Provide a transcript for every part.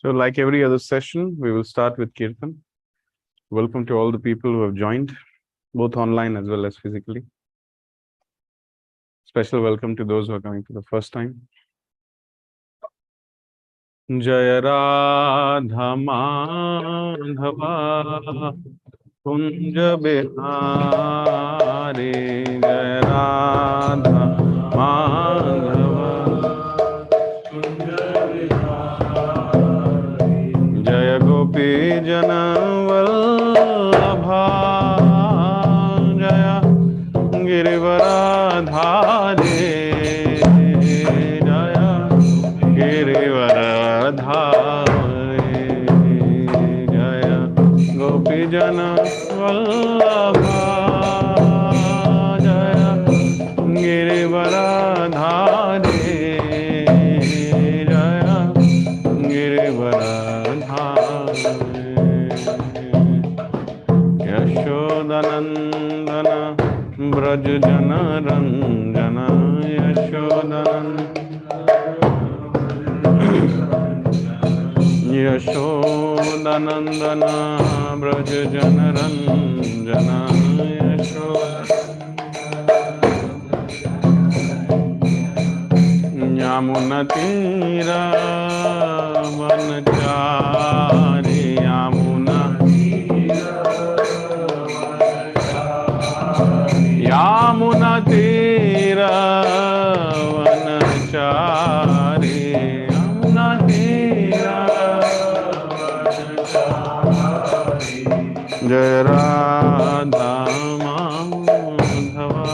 So, like every other session, we will start with Kirtan. Welcome to all the people who have joined, both online as well as physically. Special welcome to those who are coming for the first time. Jaya Radha Madhava Kunja Bihari Jaya Radha Madhava Jaya Gopi Jana Vallabha Jaya Girivaradhari Jaya Girivaradhari Jaya Gopi Jana Vallabha Jaya Girivaradhari Jaya Girivaradhari Yashodanandana Braj Jana Ranjana Yashodanandana Braj Jana Ranjana Yamuna Tira Vanachari Yamuna Tira Vanachari Yamuna Tira Jaya Radha Madhava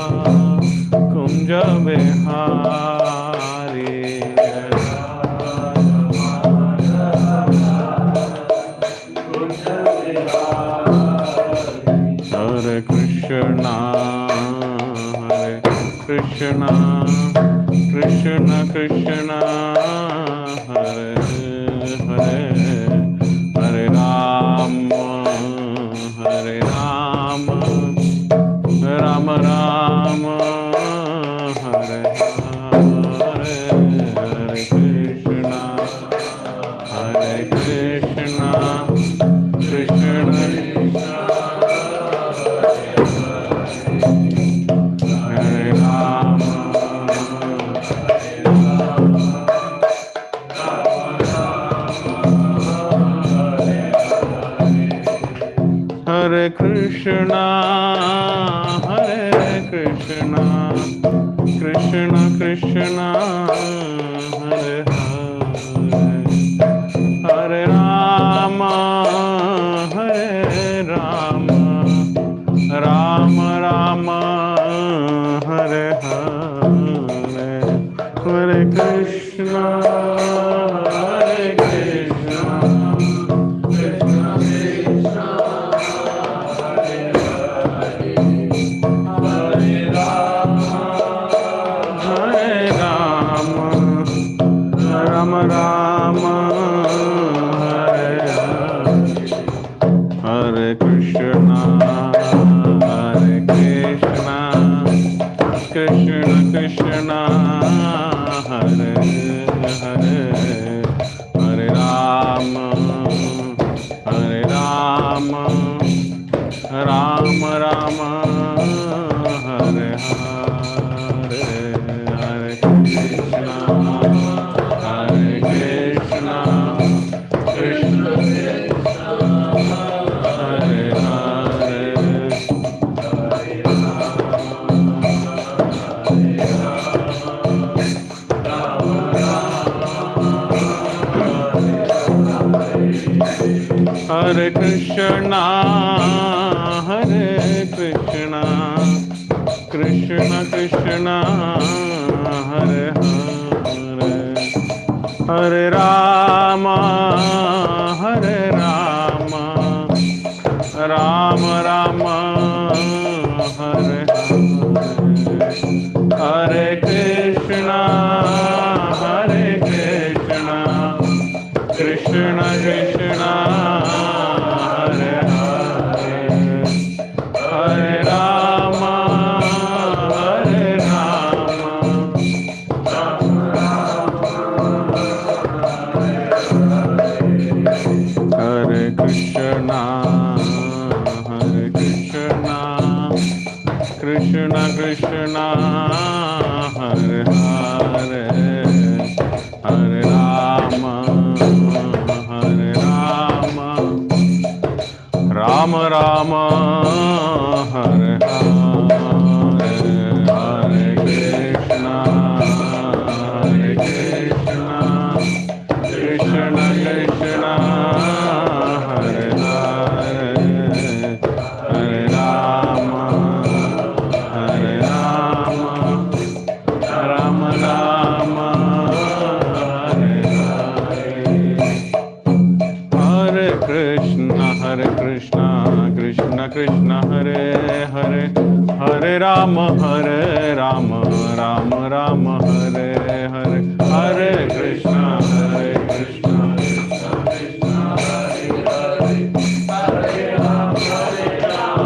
Kunja Bihari Hare Krishna Krishna Krishna Krishna Hare Hare Hare Rama Hare Rama Rama Rama Hare Hare Hare Krishna Krishna Hare Krishna, Hare Krishna, Krishna Krishna, Hare Hare, Hare Rama, Hare Rama, Rama Rama, Hare Hare, Hare Krishna, Hare Krishna. Rama Rama Hare Hare Hare Krishna Hare Krishna Krishna Krishna Hare Hare Hare Rama Hare Rama Rama Rama Hare Hare Hare Krishna Hare Krishna, Krishna Krishna, Hare Hare, Hare Krishna, Hare Krishna, Krishna Krishna, Hare Hare. Hare Rama, Hare Rama, Rama Rama, Hare Hare, Hare Krishna, Hare Krishna, Krishna Krishna, Hare Hare, Hare Rama, Hare Rama, Rama Rama, Krishna Krishna, Hare Hare, Hare Rama, Hare Rama, Rama Rama, Hare Hare, Hare Krishna, Hare Krishna, Krishna Krishna, Hare Hare, Hare Rama, Hare Rama, Rama Rama, Hare Hare, Hare Krishna, Krishna Krishna, Hare Hare, Hare Rama, Rama Rama, Hare Hare, Hare Krishna, Krishna Krishna, Hare Hare, Hare Rama,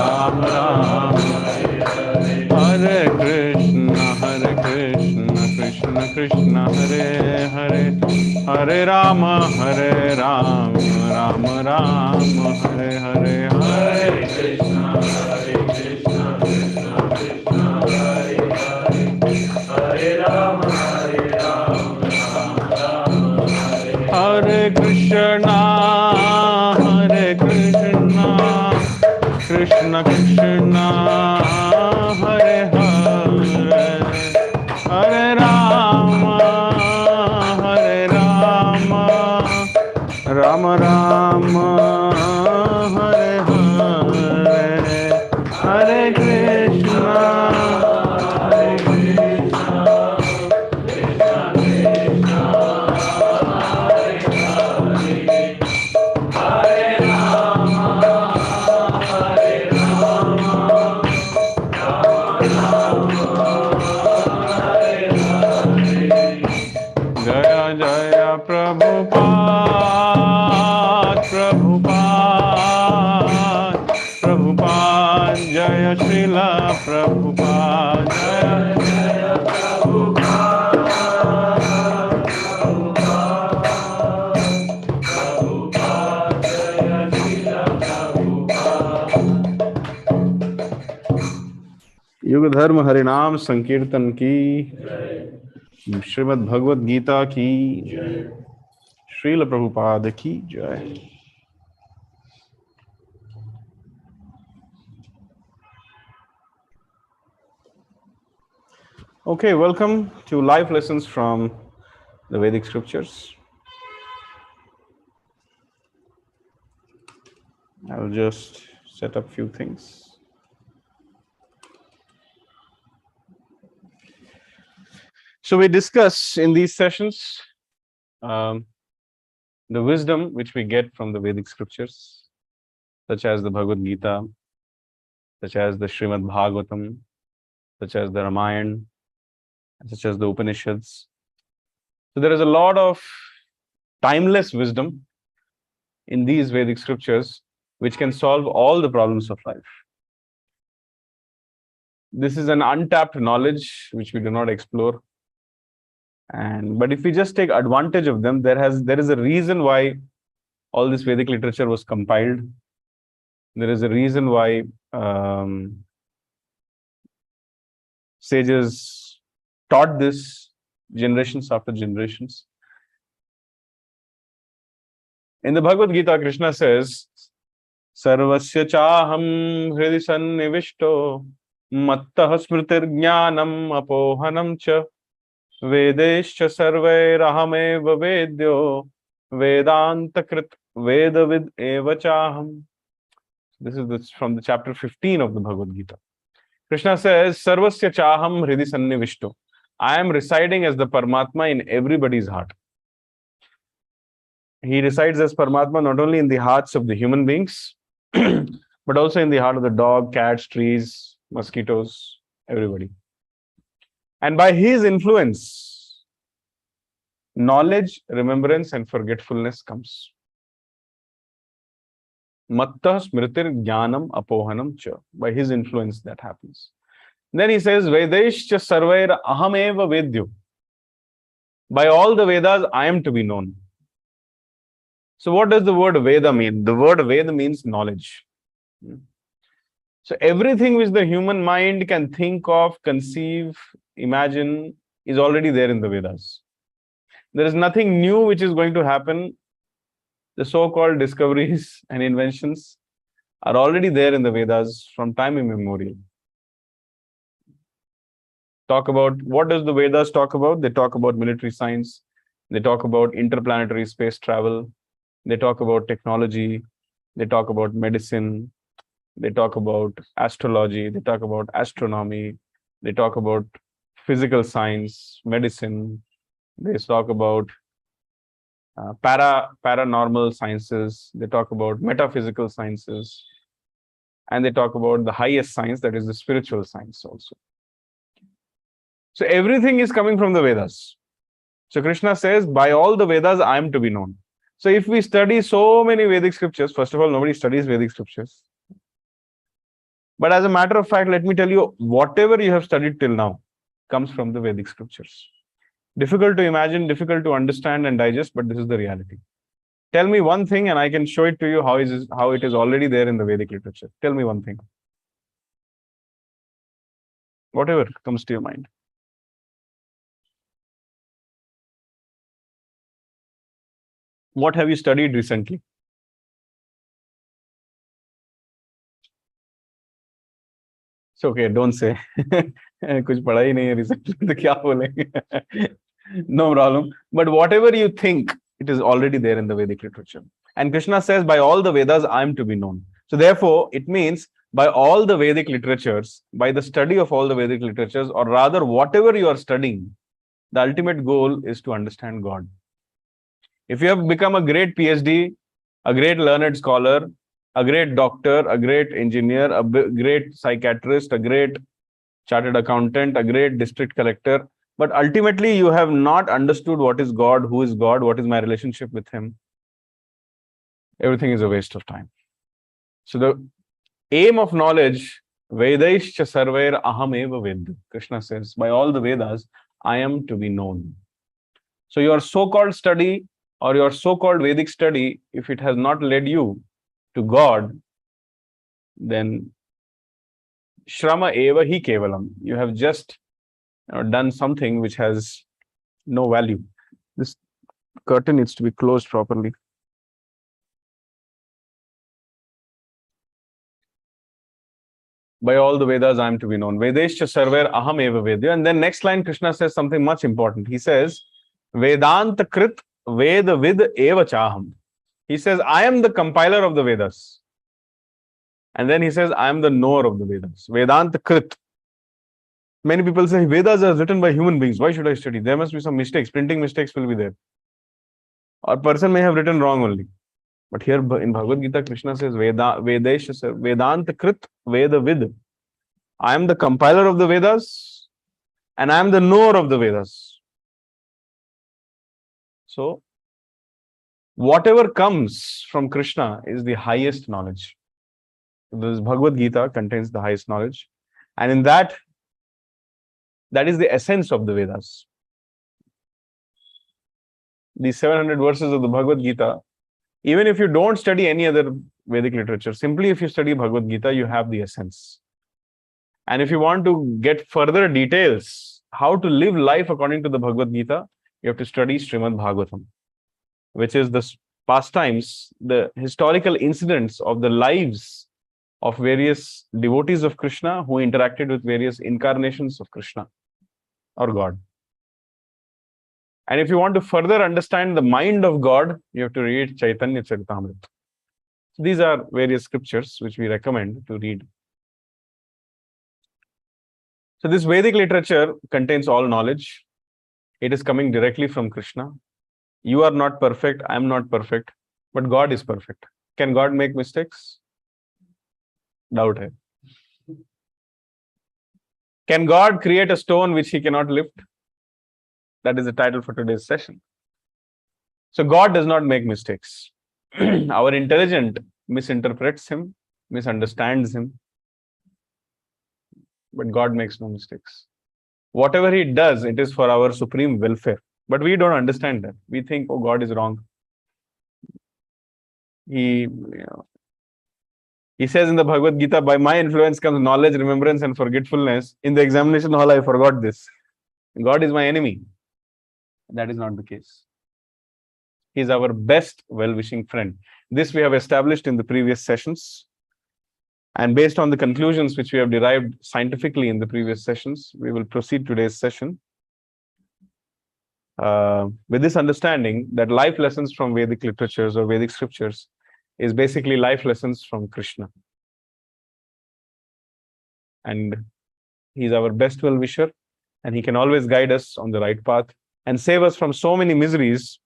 Rama Rama, Hare Krishna, Krishna Krishna, Hare Hare, Hare Rama, Rama Rama, Hare Hare, Hare Krishna, Krishna Krishna, Hare Hare, Hare Rama, Rama Rama, Hare Krishna, Krishna Krishna, Hare Hare, Hare Rama, Rama Rama, Hare Hare, Hare Krishna, Krishna Krishna, Hare Hare, Hare Rama, Jaya Jaya Prabhupada, Prabhupada, Jaya Srila Prabhupada, Jaya Jaya Prabhupada, Jaya Srila Prabhupada. युग धर्म हरिनाम संकीर्तन की, श्रीमद् भगवद गीता की, श्रील प्रभुपाद की जय। Okay, welcome to live lessons from the Vedic scriptures. I'll just set up a few things. So we discuss in these sessions the wisdom which we get from the Vedic scriptures, such as the Bhagavad Gita, such as the Srimad Bhagavatam, such as the Ramayana, such as the Upanishads. So there is a lot of timeless wisdom in these Vedic scriptures which can solve all the problems of life. This is an untapped knowledge which we do not explore. But if we just take advantage of them, there is a reason why all this Vedic literature was compiled. There is a reason why sages taught this generations after generations. In the Bhagavad Gita, Krishna says, Sarvasya chaham hridi sannivishto mattah smritir jnanam apohanam cha Vedescha sarvairahame vedyo Vedantakrit Vedavid eva chaham. This is from the chapter 15 of the Bhagavad Gita. Krishna says, Sarvasya chaham hridi sannivishto. I am residing as the Paramatma in everybody's heart. He resides as Paramatma not only in the hearts of the human beings, but also in the heart of the dog, cats, trees, mosquitoes, everybody. And by his influence, knowledge, remembrance, and forgetfulness comes. Mattah smritir jnanam apohanam cha. By his influence, that happens. Then he says, Vedescha sarvair aham eva vedyo. By all the Vedas, I am to be known. So what does the word Veda mean? The word Veda means knowledge. So everything which the human mind can think of, conceive, imagine is already there in the Vedas. There is nothing new which is going to happen. The so-called discoveries and inventions are already there in the Vedas from time immemorial. Talk about, what does the Vedas talk about? They talk about military science. They talk about interplanetary space travel. They talk about technology. They talk about medicine. They talk about astrology. They talk about astronomy. They talk about physical science, medicine. They talk about paranormal sciences. They talk about metaphysical sciences. And they talk about the highest science, that is the spiritual science also. So everything is coming from the Vedas. So Krishna says, by all the Vedas, I am to be known. So if we study so many Vedic scriptures, first of all, nobody studies Vedic scriptures. But as a matter of fact, let me tell you, whatever you have studied till now comes from the Vedic scriptures. Difficult to imagine, difficult to understand and digest, but this is the reality. Tell me one thing and I can show it to you how it is already there in the Vedic literature. Tell me one thing. Whatever comes to your mind. What have you studied recently? It's okay, don't say. कुछ पढ़ा ही नहीं है recently तो क्या बोलेंगे? No problem. But whatever you think, it is already there in the Vedic literature. And Krishna says, by all the Vedas, I am to be known. So therefore, it means by all the Vedic literatures, by the study of all the Vedic literatures, or rather whatever you are studying, the ultimate goal is to understand God. If you have become a great PhD, a great learned scholar, a great doctor, a great engineer, a great psychiatrist, a great chartered accountant, a great district collector, but ultimately you have not understood what is God, who is God, what is my relationship with Him, everything is a waste of time. So the aim of knowledge, Vedaischa sarvair aham eva ved. Krishna says, by all the Vedas, I am to be known. So your so-called study or your so-called Vedic study, if it has not led you to God, then Shrama eva hi kevalam. You have just done something which has no value. This curtain needs to be closed properly. By all the Vedas, I am to be known. Vedescha sarver aham eva vedya. And then next line, Krishna says something much important. He says, Vedanta krit veda vid eva chaham. He says, I am the compiler of the Vedas. And then he says, I am the knower of the Vedas. Vedanta krit. Many people say, Vedas are written by human beings. Why should I study? There must be some mistakes. Printing mistakes will be there. Or person may have written wrong only. But here in Bhagavad Gita, Krishna says, Vedanta krit veda vid. I am the compiler of the Vedas and I am the knower of the Vedas. So, whatever comes from Krishna is the highest knowledge. This Bhagavad Gita contains the highest knowledge. And in that is the essence of the Vedas. These 700 verses of the Bhagavad Gita, even if you don't study any other Vedic literature, simply if you study Bhagavad Gita, you have the essence. And if you want to get further details, how to live life according to the Bhagavad Gita, you have to study Srimad Bhagavatam, which is the pastimes, the historical incidents of the lives of various devotees of Krishna who interacted with various incarnations of Krishna or God. And if you want to further understand the mind of God, you have to read Chaitanya Charitamrita. So these are various scriptures which we recommend to read. So this Vedic literature contains all knowledge. It is coming directly from Krishna. You are not perfect, I am not perfect, but God is perfect. Can God make mistakes? Doubt hai. Can God create a stone which He cannot lift? That is the title for today's session. So God does not make mistakes. Our intelligence misinterprets Him, misunderstands Him, but God makes no mistakes. Whatever He does, it is for our supreme welfare. But we don't understand that. We think, oh, God is wrong. He He says in the Bhagavad Gita, by my influence comes knowledge, remembrance, and forgetfulness. In the examination hall, I forgot this. God is my enemy. That is not the case. He is our best well-wishing friend. This we have established in the previous sessions. And based on the conclusions which we have derived scientifically in the previous sessions, we will proceed today's session with this understanding that life lessons from Vedic literatures or Vedic scriptures is basically life lessons from Krishna. And he's our best well-wisher, and he can always guide us on the right path and save us from so many miseries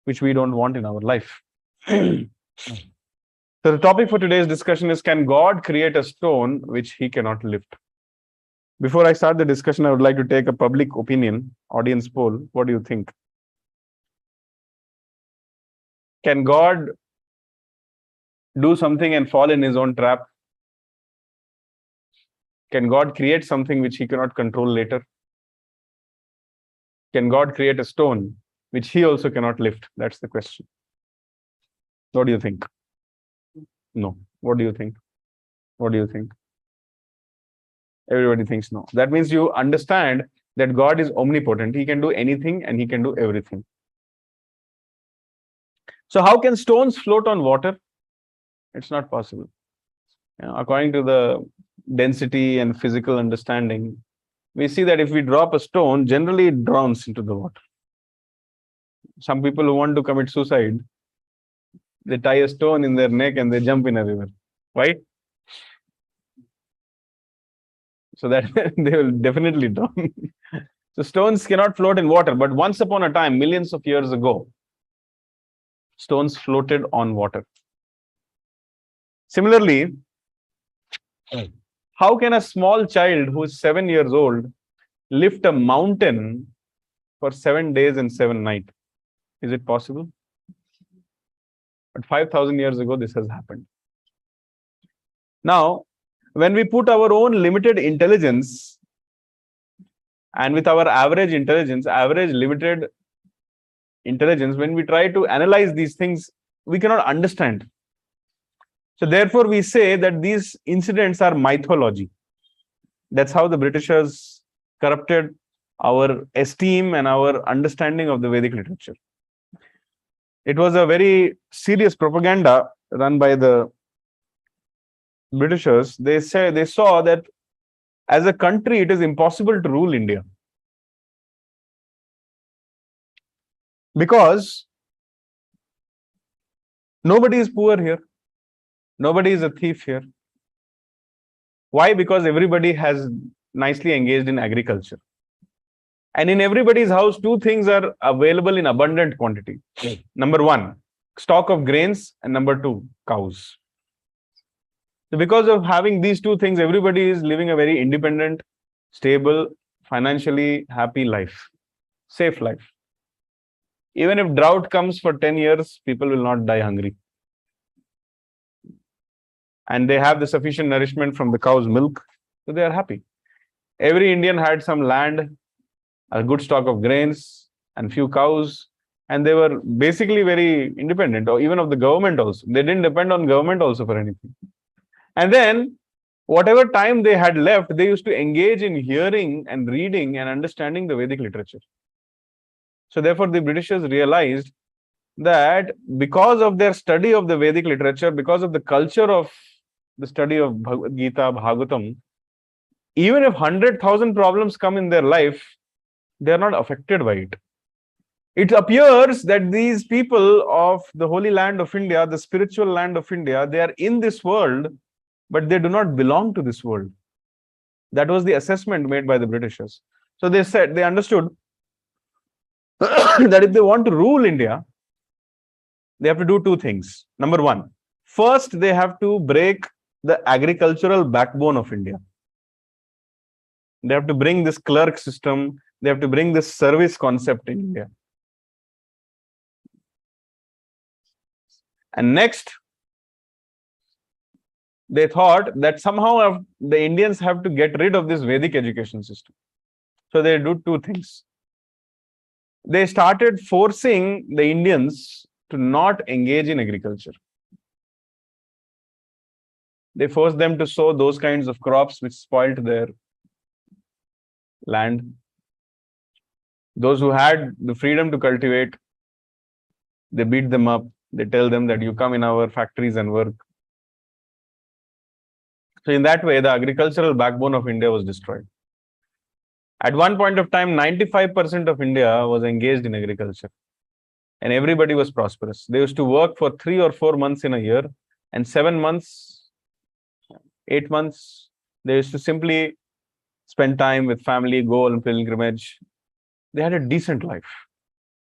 which we don't want in our life. So the topic for today's discussion is, can God create a stone which he cannot lift? Before I start the discussion, I would like to take a public opinion, audience poll. What do you think? Can God do something and fall in his own trap? Can God create something which he cannot control later? Can God create a stone which he also cannot lift? That's the question. What do you think? No. What do you think? What do you think? Everybody thinks no. That means you understand that God is omnipotent. He can do anything and he can do everything. So how can stones float on water? It's not possible. According to the density and physical understanding, we see that if we drop a stone, generally it drowns into the water. Some people who want to commit suicide, they tie a stone in their neck and they jump in a river. Why? So that they will definitely drown. So stones cannot float in water, but once upon a time, millions of years ago, stones floated on water. Similarly, how can a small child who is 7 years old lift a mountain for 7 days and 7 nights? Is it possible? But 5,000 years ago, this has happened. Now, when we put our own limited intelligence and with our average intelligence, average limited intelligence, when we try to analyze these things, we cannot understand. So therefore, we say that these incidents are mythology. That's how the Britishers corrupted our esteem and our understanding of the Vedic literature. It was a very serious propaganda run by the Britishers. They saw that as a country, it is impossible to rule India. Because nobody is poor here. Nobody is a thief here. Why? Because everybody has nicely engaged in agriculture. And in everybody's house, 2 things are available in abundant quantity. Number 1, stock of grains, and number 2, cows. So because of having these 2 things, everybody is living a very independent, stable, financially happy life, safe life. Even if drought comes for 10 years, people will not die hungry. And they have the sufficient nourishment from the cow's milk, so they are happy. Every Indian had some land, a good stock of grains, and few cows, and they were basically very independent, or even of the government also. They didn't depend on government also for anything. And then, whatever time they had left, they used to engage in hearing and reading and understanding the Vedic literature. So therefore, the Britishers realized that because of their study of the Vedic literature, because of the culture of the study of Bhagavad Gita, Bhagavatam, even if 100,000 problems come in their life, they are not affected by it. It appears that these people of the holy land of India, the spiritual land of India, they are in this world, but they do not belong to this world. That was the assessment made by the Britishers. So they said, they understood that if they want to rule India, they have to do 2 things. Number 1, first they have to break the agricultural backbone of India. They have to bring this clerk system, they have to bring this service concept in India. And next, they thought that somehow the Indians have to get rid of this Vedic education system. So they do 2 things. They started forcing the Indians to not engage in agriculture. They forced them to sow those kinds of crops which spoiled their land. Those who had the freedom to cultivate, they beat them up. They tell them that you come in our factories and work. So in that way, the agricultural backbone of India was destroyed. At one point of time, 95% of India was engaged in agriculture and everybody was prosperous. They used to work for 3 or 4 months in a year, and 7 months, 8 months, they used to simply spend time with family, go on pilgrimage. They had a decent life.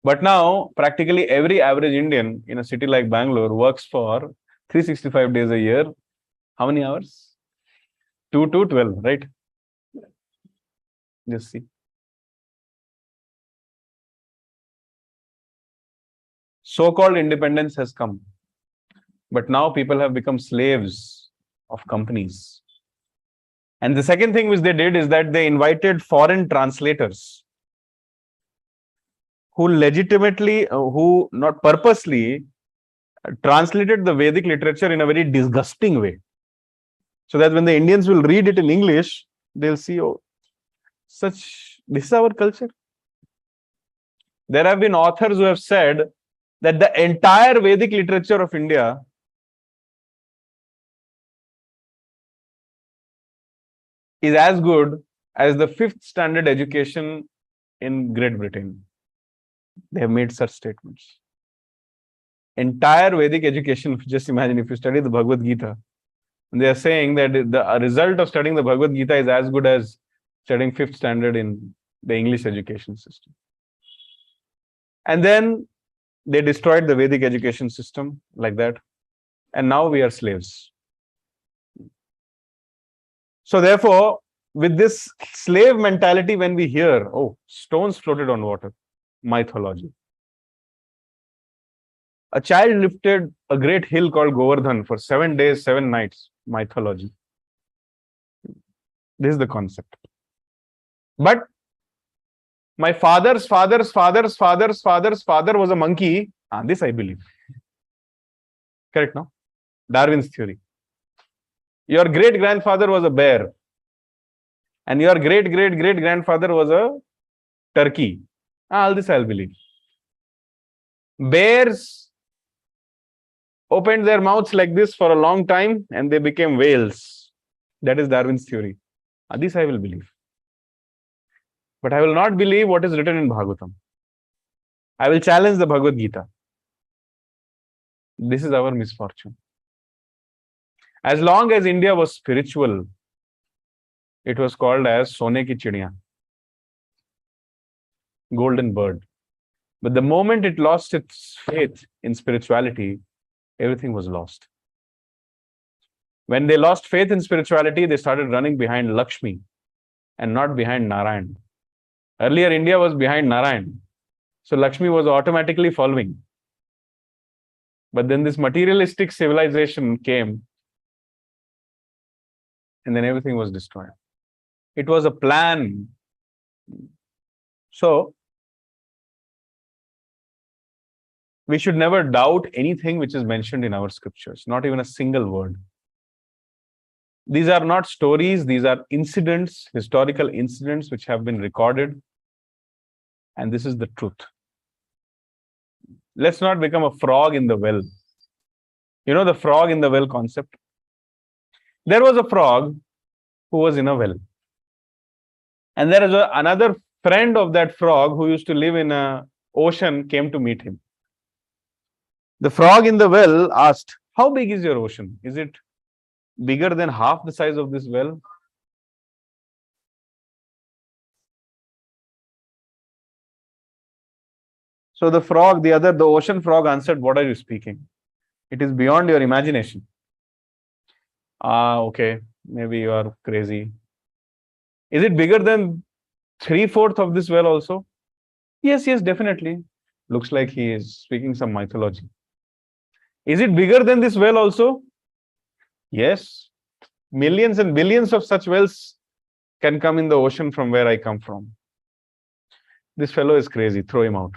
But now, practically every average Indian in a city like Bangalore works for 365 days a year. How many hours? 2 to 12, right? Just see. So-called independence has come. But now people have become slaves of companies. And the second thing which they did is that they invited foreign translators who legitimately, who not purposely, translated the Vedic literature in a very disgusting way. So that when the Indians will read it in English, they'll see, oh, this is our culture. There have been authors who have said that the entire Vedic literature of India is as good as the 5th standard education in Great Britain. They have made such statements. Entire Vedic education, just imagine if you study the Bhagavad Gita, they are saying that the result of studying the Bhagavad Gita is as good as studying 5th standard in the English education system. And then they destroyed the Vedic education system like that. And now we are slaves. So therefore, with this slave mentality, when we hear, oh, stones floated on water, mythology. A child lifted a great hill called Govardhan for 7 days, 7 nights, mythology. This is the concept. But my father's father was a monkey. This I believe. Correct, no? Darwin's theory. Your great-grandfather was a bear. And your great-great-great-grandfather was a turkey. All this I'll believe. Bears opened their mouths like this for a long time and they became whales. That is Darwin's theory. This I will believe. But I will not believe what is written in Bhagavatam. I will challenge the Bhagavad Gita. This is our misfortune. As long as India was spiritual, it was called as Sone ki Chidiya, golden bird. But the moment it lost its faith in spirituality, everything was lost. When they lost faith in spirituality, they started running behind Lakshmi and not behind Narayan. Earlier, India was behind Narayan. So Lakshmi was automatically following. But then this materialistic civilization came and then everything was destroyed. It was a plan. So we should never doubt anything which is mentioned in our scriptures, not even a single word. These are not stories, these are incidents, historical incidents which have been recorded. And this is the truth. Let's not become a frog in the well. You know the frog in the well concept? There was a frog who was in a well. And there is another friend of that frog who used to live in an ocean came to meet him. The frog in the well asked, how big is your ocean? Is it bigger than half the size of this well? So the ocean frog answered, what are you speaking? It is beyond your imagination. Okay, maybe you are crazy. Is it bigger than 3/4 of this well also? Yes, definitely. Looks like he is speaking some mythology. Is it bigger than this well also? Yes. Millions and billions of such wells can come in the ocean from where I come from. This fellow is crazy. Throw him out.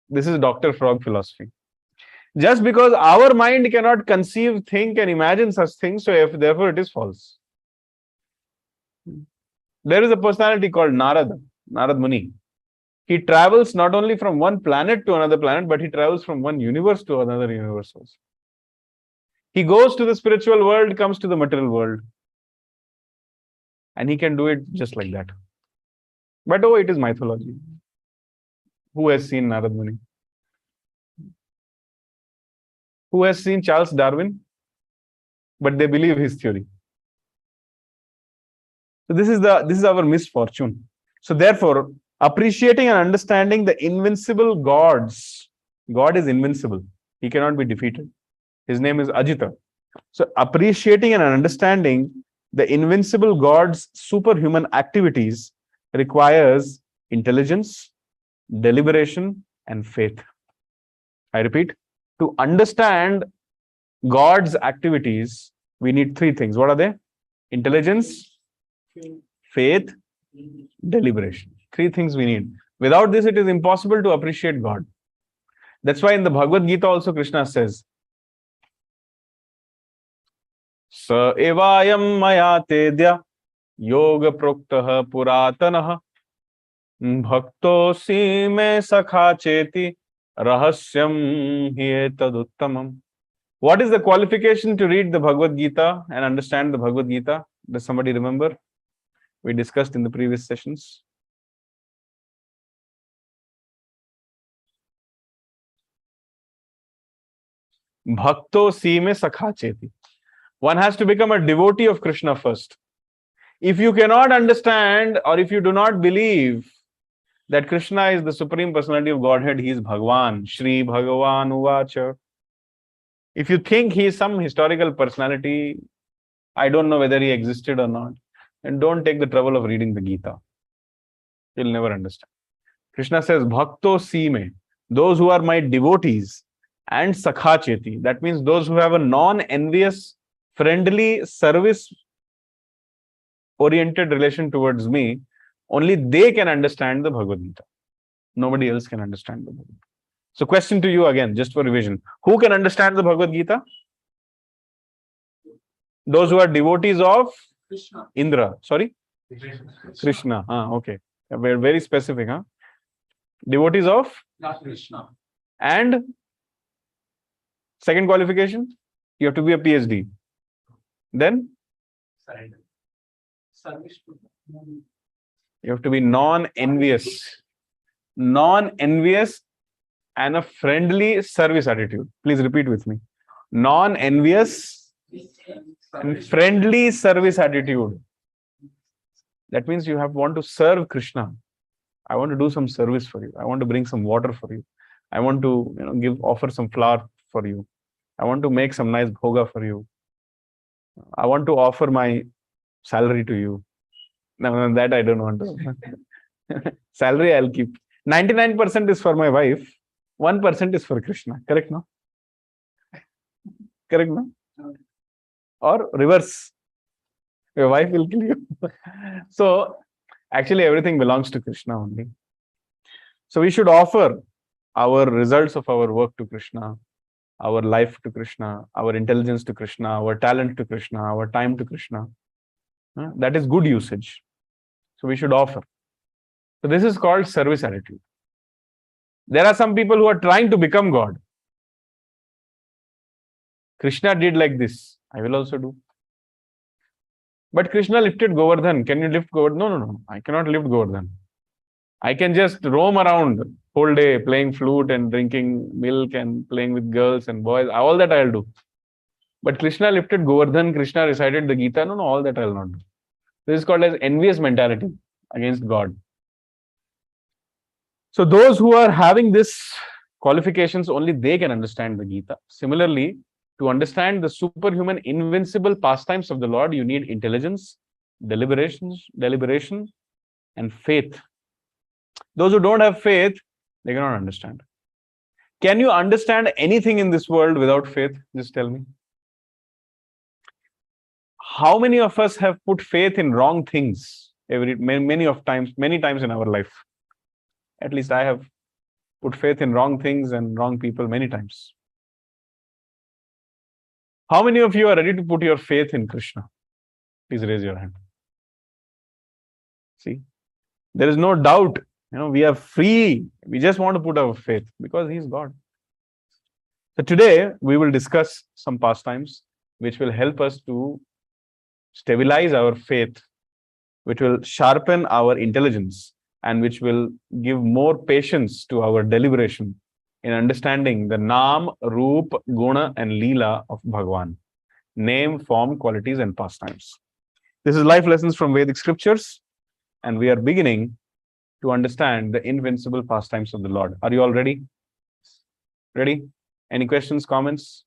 This is Dr. Frog philosophy. Just because our mind cannot conceive, think, and imagine such things, so therefore it is false. There is a personality called Narad Muni. He travels not only from one planet to another planet, but he travels from one universe to another universe also. He goes to the spiritual world, comes to the material world. And he can do it just like that. But oh, it is mythology. Who has seen Narad Muni? Who has seen Charles Darwin? But they believe his theory. So this is our misfortune. So therefore, appreciating and understanding the invincible gods. God is invincible. He cannot be defeated. His name is Acyuta. So appreciating and understanding the invincible God's superhuman activities requires intelligence, deliberation, and faith. I repeat, to understand God's activities, we need three things. What are they? Intelligence, faith, deliberation. Three things we need. Without this, it is impossible to appreciate God. That's why in the Bhagavad Gita also Krishna says, Sa evayam maya tedya yoga proktah puratanaha bhaktosi me sakha cheti rahasyam hi etaduttamam. What is the qualification to read the Bhagavad Gita and understand the Bhagavad Gita? Does somebody remember? We discussed in the previous sessions. Bhakto si me sakha cheti. One has to become a devotee of Krishna first. If you cannot understand or if you do not believe that Krishna is the Supreme Personality of Godhead, he is Bhagwan, Shri Bhagavan Uvacha. If you think he is some historical personality, I don't know whether he existed or not, and don't take the trouble of reading the Gita. You'll never understand. Krishna says, Bhakto si me, those who are my devotees, and Sakha cheti, that means those who have a non-envious, friendly, service-oriented relation towards me, only they can understand the Bhagavad Gita. Nobody else can understand the Bhagavad Gita. So question to you again, just for revision. Who can understand the Bhagavad Gita? Those who are devotees of Krishna. Indra. Sorry? Krishna. Okay. We're very specific. Devotees of? Krishna. And second qualification? You have to be a PhD. Then? Service. You have to be non-envious. Non-envious and a friendly service attitude. Please repeat with me. Non-envious and friendly service attitude. That means you want to serve Krishna. I want to do some service for you. I want to bring some water for you. I want to offer some flour for you. I want to make some nice bhoga for you. I want to offer my salary to you. No, that I don't want to. Salary I'll keep. 99% is for my wife. 1% is for Krishna. Correct, no? Correct, no? Or reverse. Your wife will kill you. So, actually everything belongs to Krishna only. So, we should offer our results of our work to Krishna, our life to Krishna, our intelligence to Krishna, our talent to Krishna, our time to Krishna. That is good usage. So, we should offer. So, this is called service attitude. There are some people who are trying to become God. Krishna did like this. I will also do. But Krishna lifted Govardhan. Can you lift Govardhan? No. I cannot lift Govardhan. I can just roam around whole day playing flute and drinking milk and playing with girls and boys. All that I'll do. But Krishna lifted Govardhan. Krishna recited the Gita. No, all that I'll not do. This is called as envious mentality against God. So those who are having this qualifications, only they can understand the Gita. Similarly, to understand the superhuman, invincible pastimes of the Lord, you need intelligence, deliberation, and faith. Those who don't have faith, they cannot understand. Can you understand anything in this world without faith? Just tell me. How many of us have put faith in wrong things many times in our life? At least I have put faith in wrong things and wrong people many times. How many of you are ready to put your faith in Krishna? Please raise your hand. See, there is no doubt. We are free. We just want to put our faith because He is God. So today we will discuss some pastimes which will help us to stabilize our faith, which will sharpen our intelligence, and which will give more patience to our deliberation in understanding the Naam, Roop, Guna, and Leela of Bhagwan. Name, form, qualities, and pastimes. This is life lessons from Vedic scriptures, and we are beginning to understand the invincible pastimes of the Lord. Are you all ready? Ready? Any questions, comments?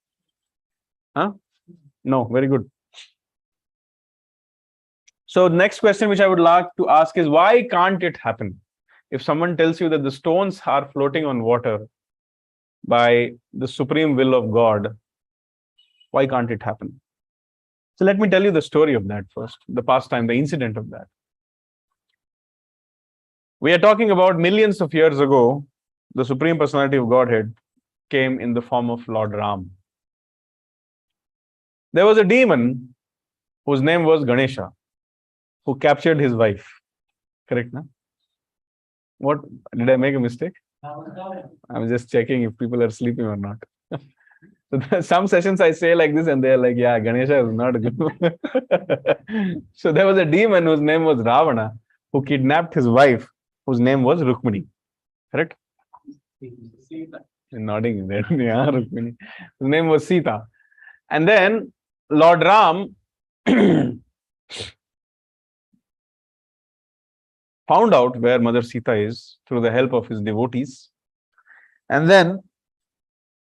Huh? No, very good. So next question which I would like to ask is, why can't it happen? If someone tells you that the stones are floating on water by the supreme will of God, why can't it happen? So let me tell you the story of that first, the pastime, the incident of that. We are talking about millions of years ago, the Supreme Personality of Godhead came in the form of Lord Ram. There was a demon whose name was Ganesha, who captured his wife. Correct, na? What? Did I make a mistake? I'm just checking if people are sleeping or not. So some sessions I say like this and they're like, yeah, Ganesha is not good. So there was a demon whose name was Ravana, who kidnapped his wife, whose name was Rukmini. Correct? Nodding there. Yeah, Rukmini. His name was Sita. And then Lord Ram found out where Mother Sita is through the help of his devotees, and then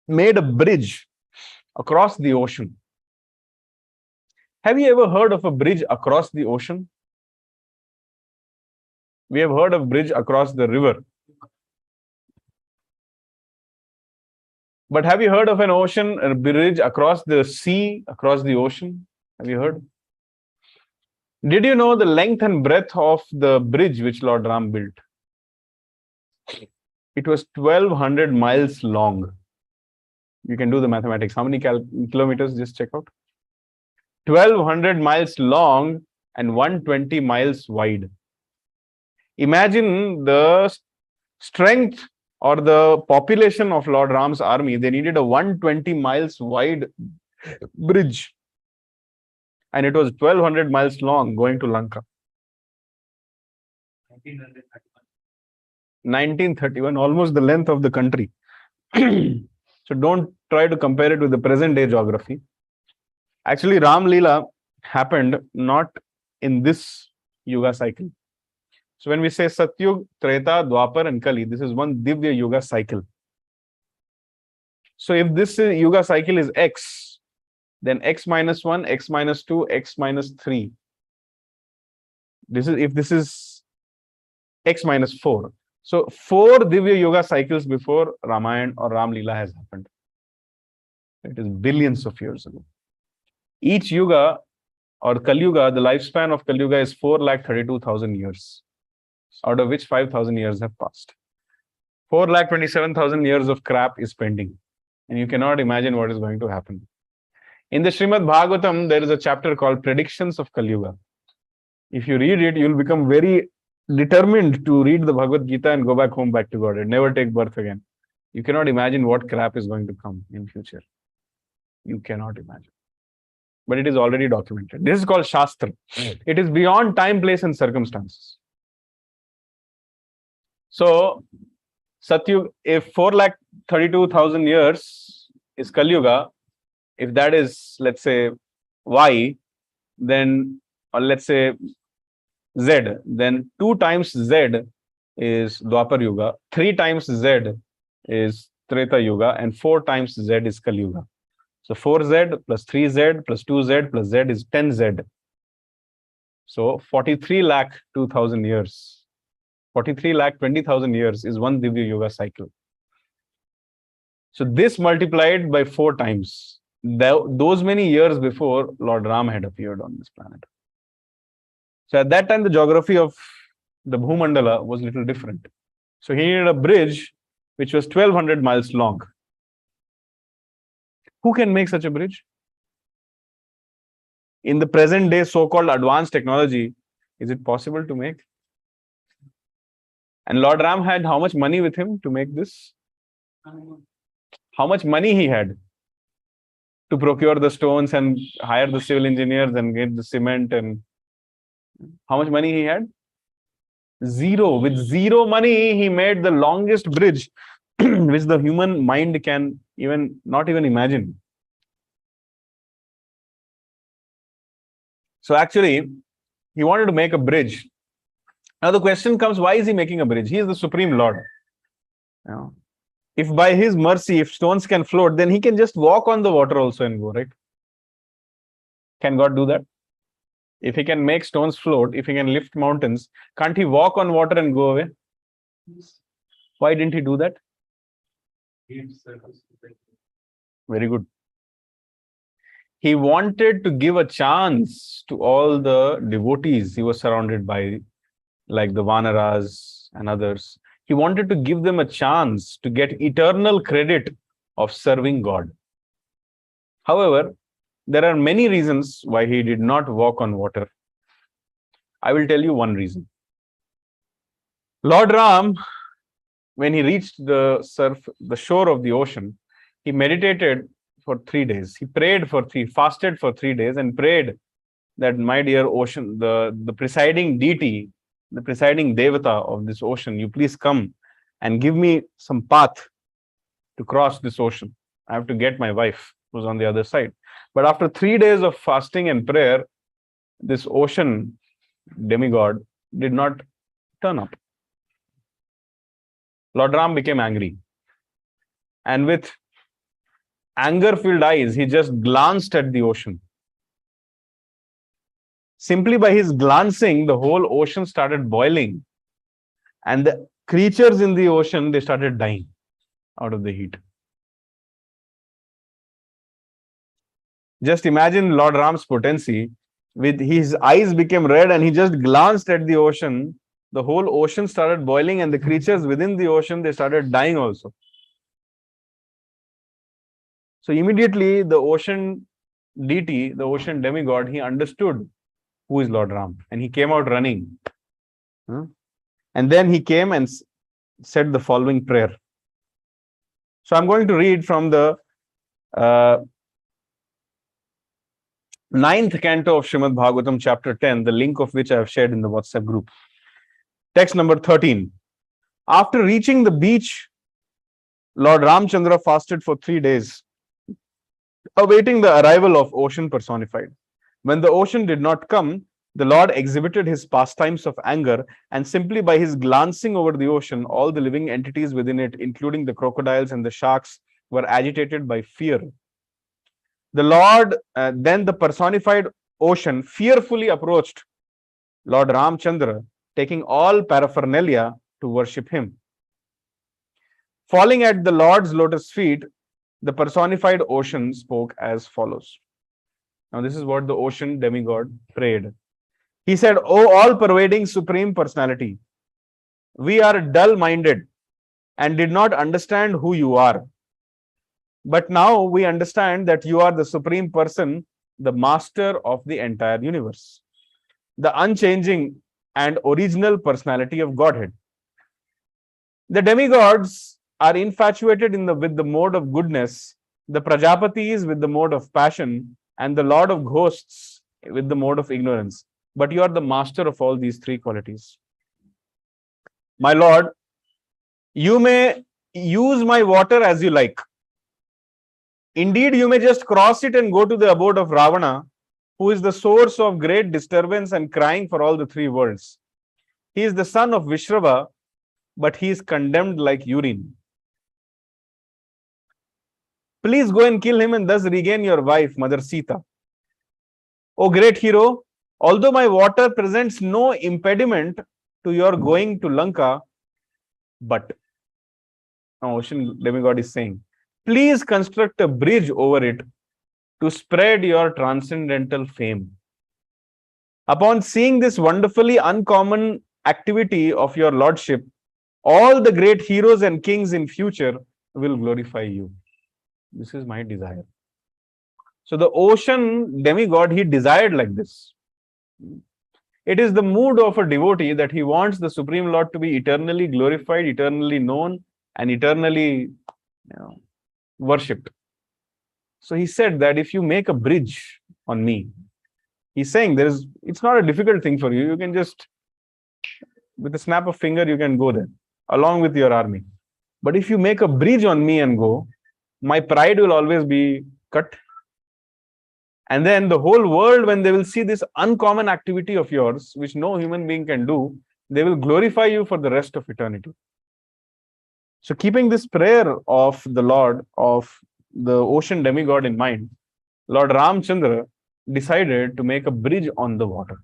made a bridge across the ocean. Have you ever heard of a bridge across the ocean? We have heard of bridge across the river. But have you heard of an ocean, a bridge across the sea, across the ocean? Have you heard? Did you know the length and breadth of the bridge which Lord Ram built? It was 1200 miles long. You can do the mathematics. How many kilometers? Just check out. 1200 miles long and 120 miles wide. Imagine the strength or the population of Lord Ram's army. They needed a 120 miles wide bridge. And it was 1200 miles long going to Lanka. 1931, almost the length of the country. So don't try to compare it with the present day geography. Actually, Ram Leela happened not in this Yuga cycle. So when we say Satyug, Treta, Dwapar, and Kali, this is one Divya Yuga cycle. So if this Yuga cycle is X, then X minus 1, X minus 2, X minus 3. If this is X minus 4. So 4 Divya Yuga cycles before Ramayana or Ram Leela has happened. It is billions of years ago. Each Yuga or Kalyuga, the lifespan of Kalyuga is 4,32,000 years, out of which 5,000 years have passed. 4,27,000 years of crap is pending. And you cannot imagine what is going to happen. In the Srimad Bhagavatam, there is a chapter called Predictions of Kalyuga. If you read it, you'll become very determined to read the Bhagavad Gita and go back home, back to God, and never take birth again. You cannot imagine what crap is going to come in future. You cannot imagine. But it is already documented. This is called Shastra. It is beyond time, place, and circumstances. So, Satyug, if 4,32,000 years is Kalyuga, if that is, let's say, Y, then, or let's say Z, then 2 times Z is Dwapar Yuga, 3 times Z is Treta Yuga, and 4 times Z is Kalyuga. So 4Z plus 3Z plus 2Z plus Z is 10Z. So 43,02,000 years. 43,20,000 years is one Divya Yuga cycle. So this multiplied by 4 times. Those many years before Lord Ram had appeared on this planet. So at that time, the geography of the Bhumandala was a little different. So he needed a bridge which was 1,200 miles long. Who can make such a bridge? in the present day so-called advanced technology, is it possible to make? And Lord Ram had how much money with him to make this? How much money he had to procure the stones and hire the civil engineers and get the cement, and how much money he had? Zero. With zero money, he made the longest bridge which the human mind can not even imagine. So actually, he wanted to make a bridge. Now the question comes, why is he making a bridge? He is the Supreme Lord. You know, if by his mercy, if stones can float, then he can just walk on the water also and go, right? Can God do that? If he can make stones float, if he can lift mountains, can't he walk on water and go away? Why didn't he do that? Very good. He wanted to give a chance to all the devotees he was surrounded by, like the Vanaras and others. He wanted to give them a chance to get eternal credit of serving God. However, there are many reasons why he did not walk on water. I will tell you one reason. Lord Ram, when he reached the shore of the ocean, he meditated for 3 days. He fasted for 3 days and prayed that, my dear ocean, the presiding deity, the presiding devata of this ocean, you please come and give me some path to cross this ocean. I have to get my wife who's on the other side. But after 3 days of fasting and prayer, this ocean demigod did not turn up. Lord Ram became angry. And with anger-filled eyes, he just glanced at the ocean. Simply by his glancing, the whole ocean started boiling. And the creatures in the ocean, they started dying out of the heat. Just imagine Lord Ram's potency. With his eyes became red and he just glanced at the ocean. The whole ocean started boiling and the creatures within the ocean, they started dying also. So immediately the ocean deity, the ocean demigod, he understood who is Lord Ram and he came out running. And then he came and said the following prayer. So I'm going to read from the 9th canto of Srimad Bhagavatam, chapter 10, the link of which I have shared in the WhatsApp group. Text number 13. After reaching the beach, Lord Ramchandra fasted for 3 days, awaiting the arrival of ocean personified. When the ocean did not come, the Lord exhibited his pastimes of anger, and simply by his glancing over the ocean, all the living entities within it, including the crocodiles and the sharks, were agitated by fear. The Lord, then the personified ocean, fearfully approached Lord Ramchandra, taking all paraphernalia to worship him. Falling at the Lord's lotus feet, the personified ocean spoke as follows. Now, this is what the ocean demigod prayed. He said, "O all-pervading Supreme Personality, we are dull-minded and did not understand who you are. But now we understand that you are the Supreme Person, the Master of the entire universe, the unchanging and original personality of Godhead. The demigods are infatuated with the mode of goodness, the Prajapatis with the mode of passion, and the Lord of Ghosts with the mode of ignorance. But you are the master of all these three qualities. My Lord, you may use my water as you like. Indeed, you may just cross it and go to the abode of Ravana, who is the source of great disturbance and crying for all the three worlds. He is the son of Vishrava, but he is condemned like urine. Please go and kill him and thus regain your wife, Mother Sita. O great hero, although my water presents no impediment to your going to Lanka, but now ocean demigod is saying, please construct a bridge over it to spread your transcendental fame. Upon seeing this wonderfully uncommon activity of your lordship, all the great heroes and kings in future will glorify you. This is my desire. So the ocean demigod, he desired like this. It is the mood of a devotee that he wants the Supreme Lord to be eternally glorified, eternally known, and eternally worshipped. So he said that if you make a bridge on me, he's saying it's not a difficult thing for you. You can just, with a snap of finger, you can go there along with your army. But if you make a bridge on me and go, my pride will always be cut. And then the whole world, when they will see this uncommon activity of yours, which no human being can do, they will glorify you for the rest of eternity. So keeping this prayer of the Lord, of the ocean demigod in mind, Lord Ramchandra decided to make a bridge on the water.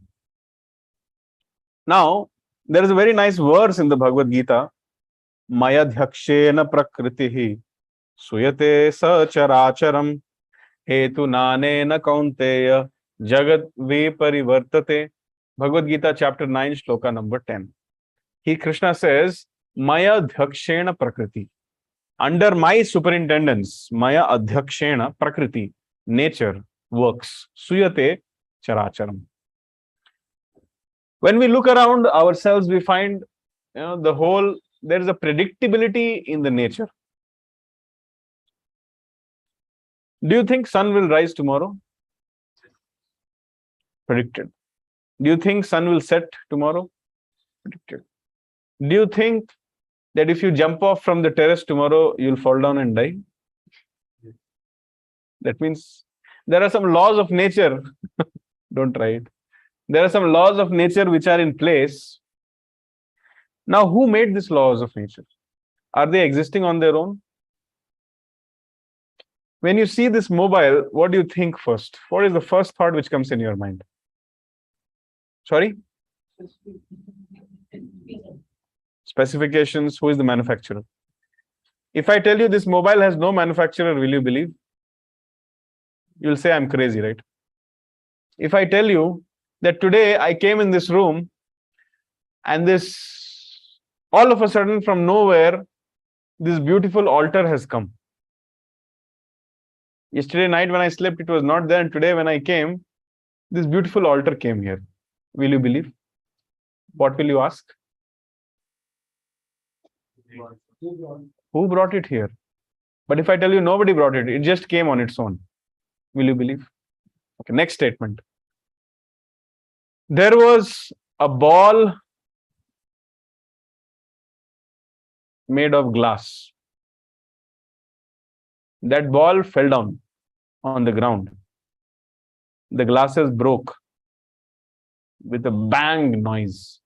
Now, there is a very nice verse in the Bhagavad Gita, Mayadhyakshena prakritihi suyate sacharacharam hetu nanena kaunteya jagat viparivartate. Bhagavad Gita chapter 9 shloka number 10. He, Krishna says, Maya Adhyakshena Prakriti. Under my superintendence, Maya Adhyakshena Prakriti, nature works. Suyate Characharam. When we look around ourselves, we find there is a predictability in the nature. Do you think sun will rise tomorrow? Predicted. Do you think sun will set tomorrow? Predicted. Do you think that if you jump off from the terrace tomorrow, you'll fall down and die? That means there are some laws of nature. Don't try it. There are some laws of nature which are in place. Now, who made these laws of nature? Are they existing on their own? When you see this mobile, what do you think first? What is the first thought which comes in your mind? Sorry? Specifications. Who is the manufacturer? If I tell you this mobile has no manufacturer, will you believe? You'll say I'm crazy, right? If I tell you that today I came in this room and all of a sudden from nowhere, this beautiful altar has come. Yesterday night when I slept, it was not there, and today when I came, this beautiful altar came here. Will you believe? What will you ask? Who brought it here? But if I tell you nobody brought it, it just came on its own. Will you believe? Okay, next statement. There was a ball made of glass. That ball fell down on the ground. The glasses broke with a bang noise.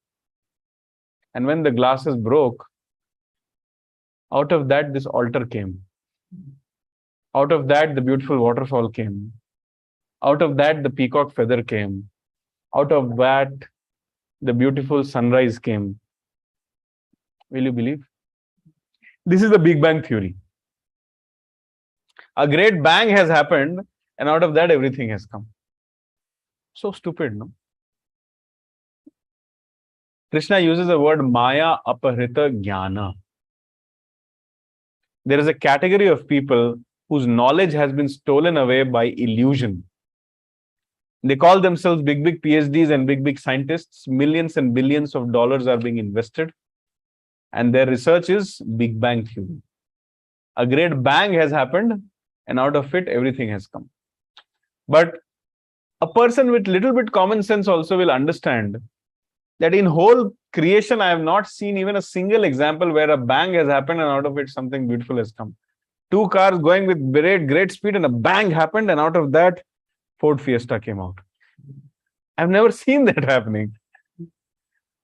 And when the glasses broke, out of that, this altar came. Out of that, the beautiful waterfall came. Out of that, the peacock feather came. Out of that, the beautiful sunrise came. Will you believe? This is the Big Bang theory. A great bang has happened, and out of that, everything has come. So stupid, no? Krishna uses the word Maya Aparita Jnana. There is a category of people whose knowledge has been stolen away by illusion. They call themselves big PhDs and big scientists. Millions and billions of dollars are being invested. And their research is Big Bang theory. A great bang has happened, and out of it, everything has come. But a person with little bit common sense also will understand that in whole creation, I have not seen even a single example where a bang has happened and out of it something beautiful has come. Two cars going with great speed and a bang happened, and out of that, Ford Fiesta came out. I've never seen that happening.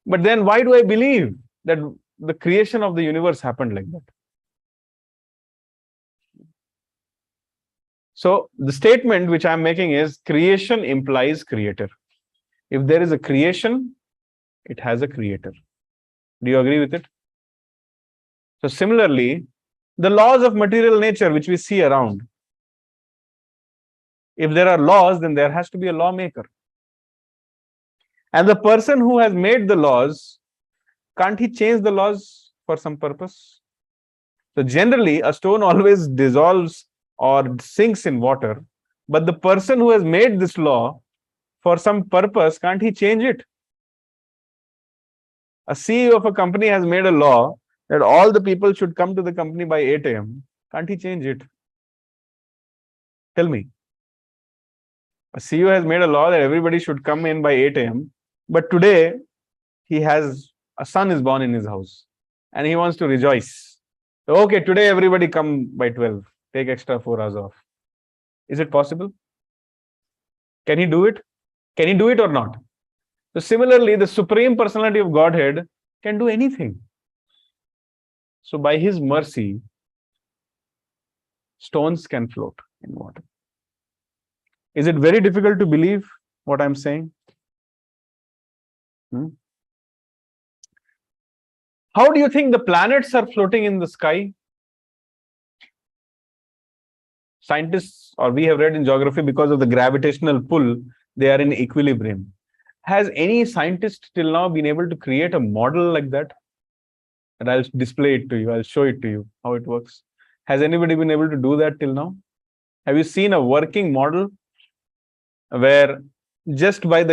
But then why do I believe that the creation of the universe happened like that? So the statement which I'm making is creation implies creator. If there is a creation, it has a creator. Do you agree with it? So similarly, the laws of material nature which we see around, if there are laws, then there has to be a lawmaker. And the person who has made the laws, can't he change the laws for some purpose? So generally, a stone always dissolves or sinks in water But the person who has made this law, for some purpose, can't he change it? A CEO of a company has made a law that all the people should come to the company by 8 a.m. Can't he change it? Tell me. A CEO has made a law that everybody should come in by 8 a.m. But today, he has a son is born in his house and he wants to rejoice. Okay, today everybody come by 12. Take extra 4 hours off. Is it possible? Can he do it? Can he do it or not? So similarly, the Supreme Personality of Godhead can do anything. So by his mercy, stones can float in water. Is it very difficult to believe what I'm saying? How do you think the planets are floating in the sky? Scientists, or we have read in geography, because of the gravitational pull, they are in equilibrium. Has any scientist till now been able to create a model like that? And I'll display it to you. I'll show it to you how it works. Has anybody been able to do that till now? Have you seen a working model where just by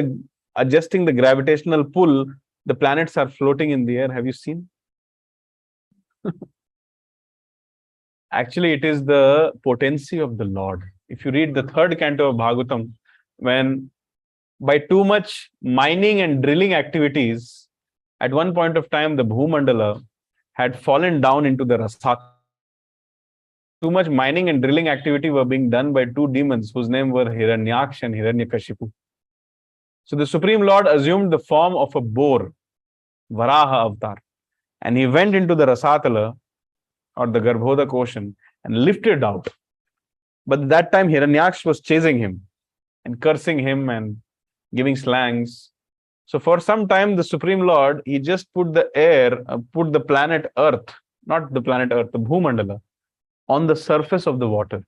adjusting the gravitational pull, the planets are floating in the air? Have you seen? Actually, it is the potency of the Lord. If you read the 3rd canto of Bhagavatam, when by too much mining and drilling activities, at one point of time, the Bhumandala had fallen down into the Rasatala. Too much mining and drilling activity were being done by 2 demons whose name were Hiranyaksh and Hiranyakashipu. So the Supreme Lord assumed the form of a boar, Varaha avatar, and he went into the Rasatala or the Garbhodak ocean and lifted out. But at that time, Hiranyaksh was chasing him and cursing him and giving slangs. So for some time, the Supreme Lord, he just put the planet Earth, not the planet Earth, the Bhumandala, on the surface of the water.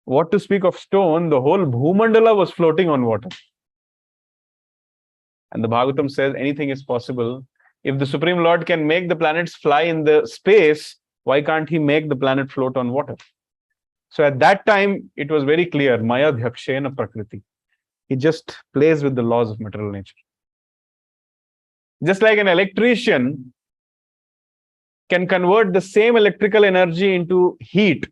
What to speak of stone, the whole Bhumandala was floating on water. And the Bhagavatam says anything is possible. If the Supreme Lord can make the planets fly in the space, why can't he make the planet float on water? So at that time, it was very clear, Maya Dhakshena Prakriti. He just plays with the laws of material nature. Just like an electrician can convert the same electrical energy into heat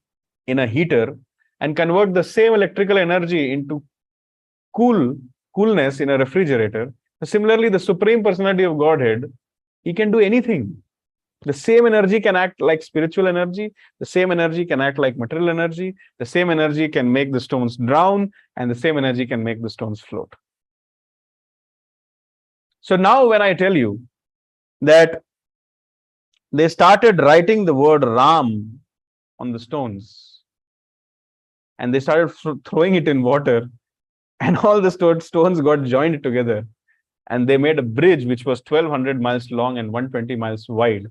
in a heater and convert the same electrical energy into coolness in a refrigerator. Similarly, the Supreme Personality of Godhead, he can do anything. The same energy can act like spiritual energy. The same energy can act like material energy. The same energy can make the stones drown, and the same energy can make the stones float. So now when I tell you that they started writing the word Ram on the stones, and they started throwing it in water, and all the stones got joined together, and they made a bridge which was 1,200 miles long and 120 miles wide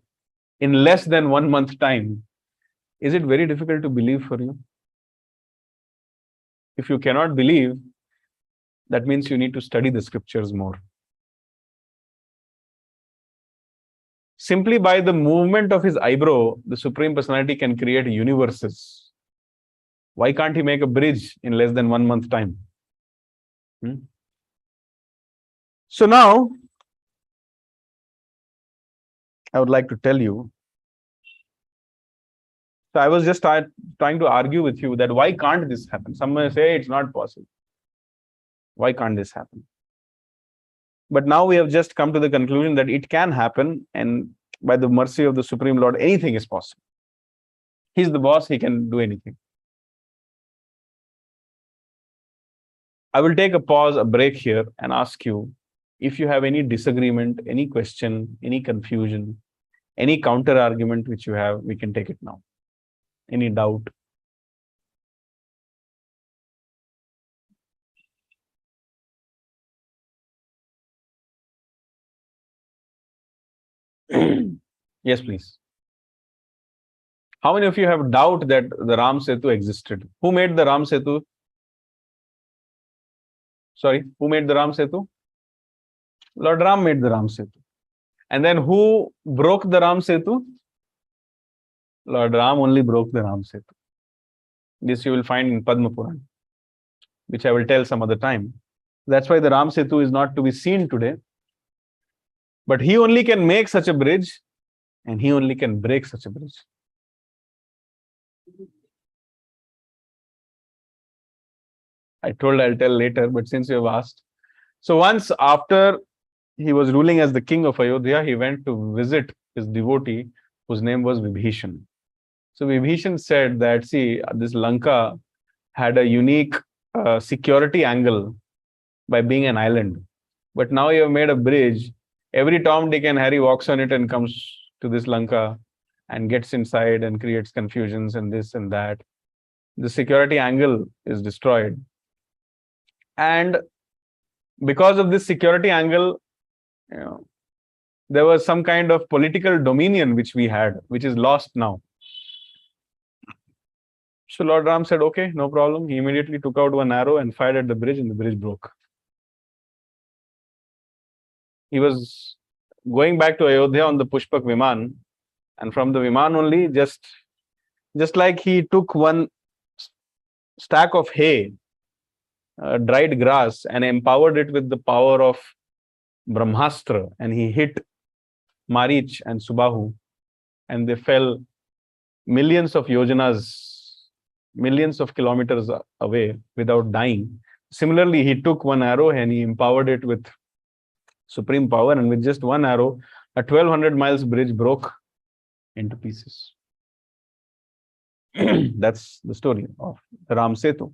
in less than 1 month time. Is it very difficult to believe for you? If you cannot believe, that means you need to study the scriptures more. Simply by the movement of his eyebrow, the Supreme Personality can create universes. Why can't he make a bridge in less than 1 month time? So now, I would like to tell you. So I was just trying to argue with you that why can't this happen? Some may say it's not possible. Why can't this happen? But now we have just come to the conclusion that it can happen, and by the mercy of the Supreme Lord, anything is possible. He's the boss, he can do anything. I will take a pause, a break here, and ask you if you have any disagreement, any question, any confusion, any counter argument which you have, we can take it now. Any doubt? Yes, please. How many of you have doubt that the Ram Setu existed? Who made the Ram Setu? Sorry, who made the Ram Setu? Lord Ram made the Ram Setu. And then who broke the Ram Setu? Lord Ram only broke the Ram Setu. This you will find in Padma Puran. which I will tell some other time. That's why the Ram Setu is not to be seen today. But he only can make such a bridge, and he only can break such a bridge. I told I'll tell later, but since you have asked. So once after he was ruling as the king of Ayodhya, he went to visit his devotee, whose name was Vibhishan. So Vibhishan said that, see, this Lanka had a unique security angle by being an island. But now you have made a bridge. Every Tom, Dick, and Harry walks on it and comes to this Lanka and gets inside and creates confusions and this and that. The security angle is destroyed. And because of this security angle, there was some kind of political dominion which we had, which is lost now. So Lord Ram said, okay, no problem. He immediately took out one arrow and fired at the bridge, and the bridge broke. He was going back to Ayodhya on the Pushpak Viman, and from the Viman only, just like he took one stack of hay, dried grass, and empowered it with the power of Brahmastra, and he hit Marich and Subahu, and they fell millions of yojanas, millions of kilometers away without dying. Similarly, he took one arrow and he empowered it with supreme power, and with just one arrow, a 1200 miles bridge broke into pieces. That's the story of the Ram Setu.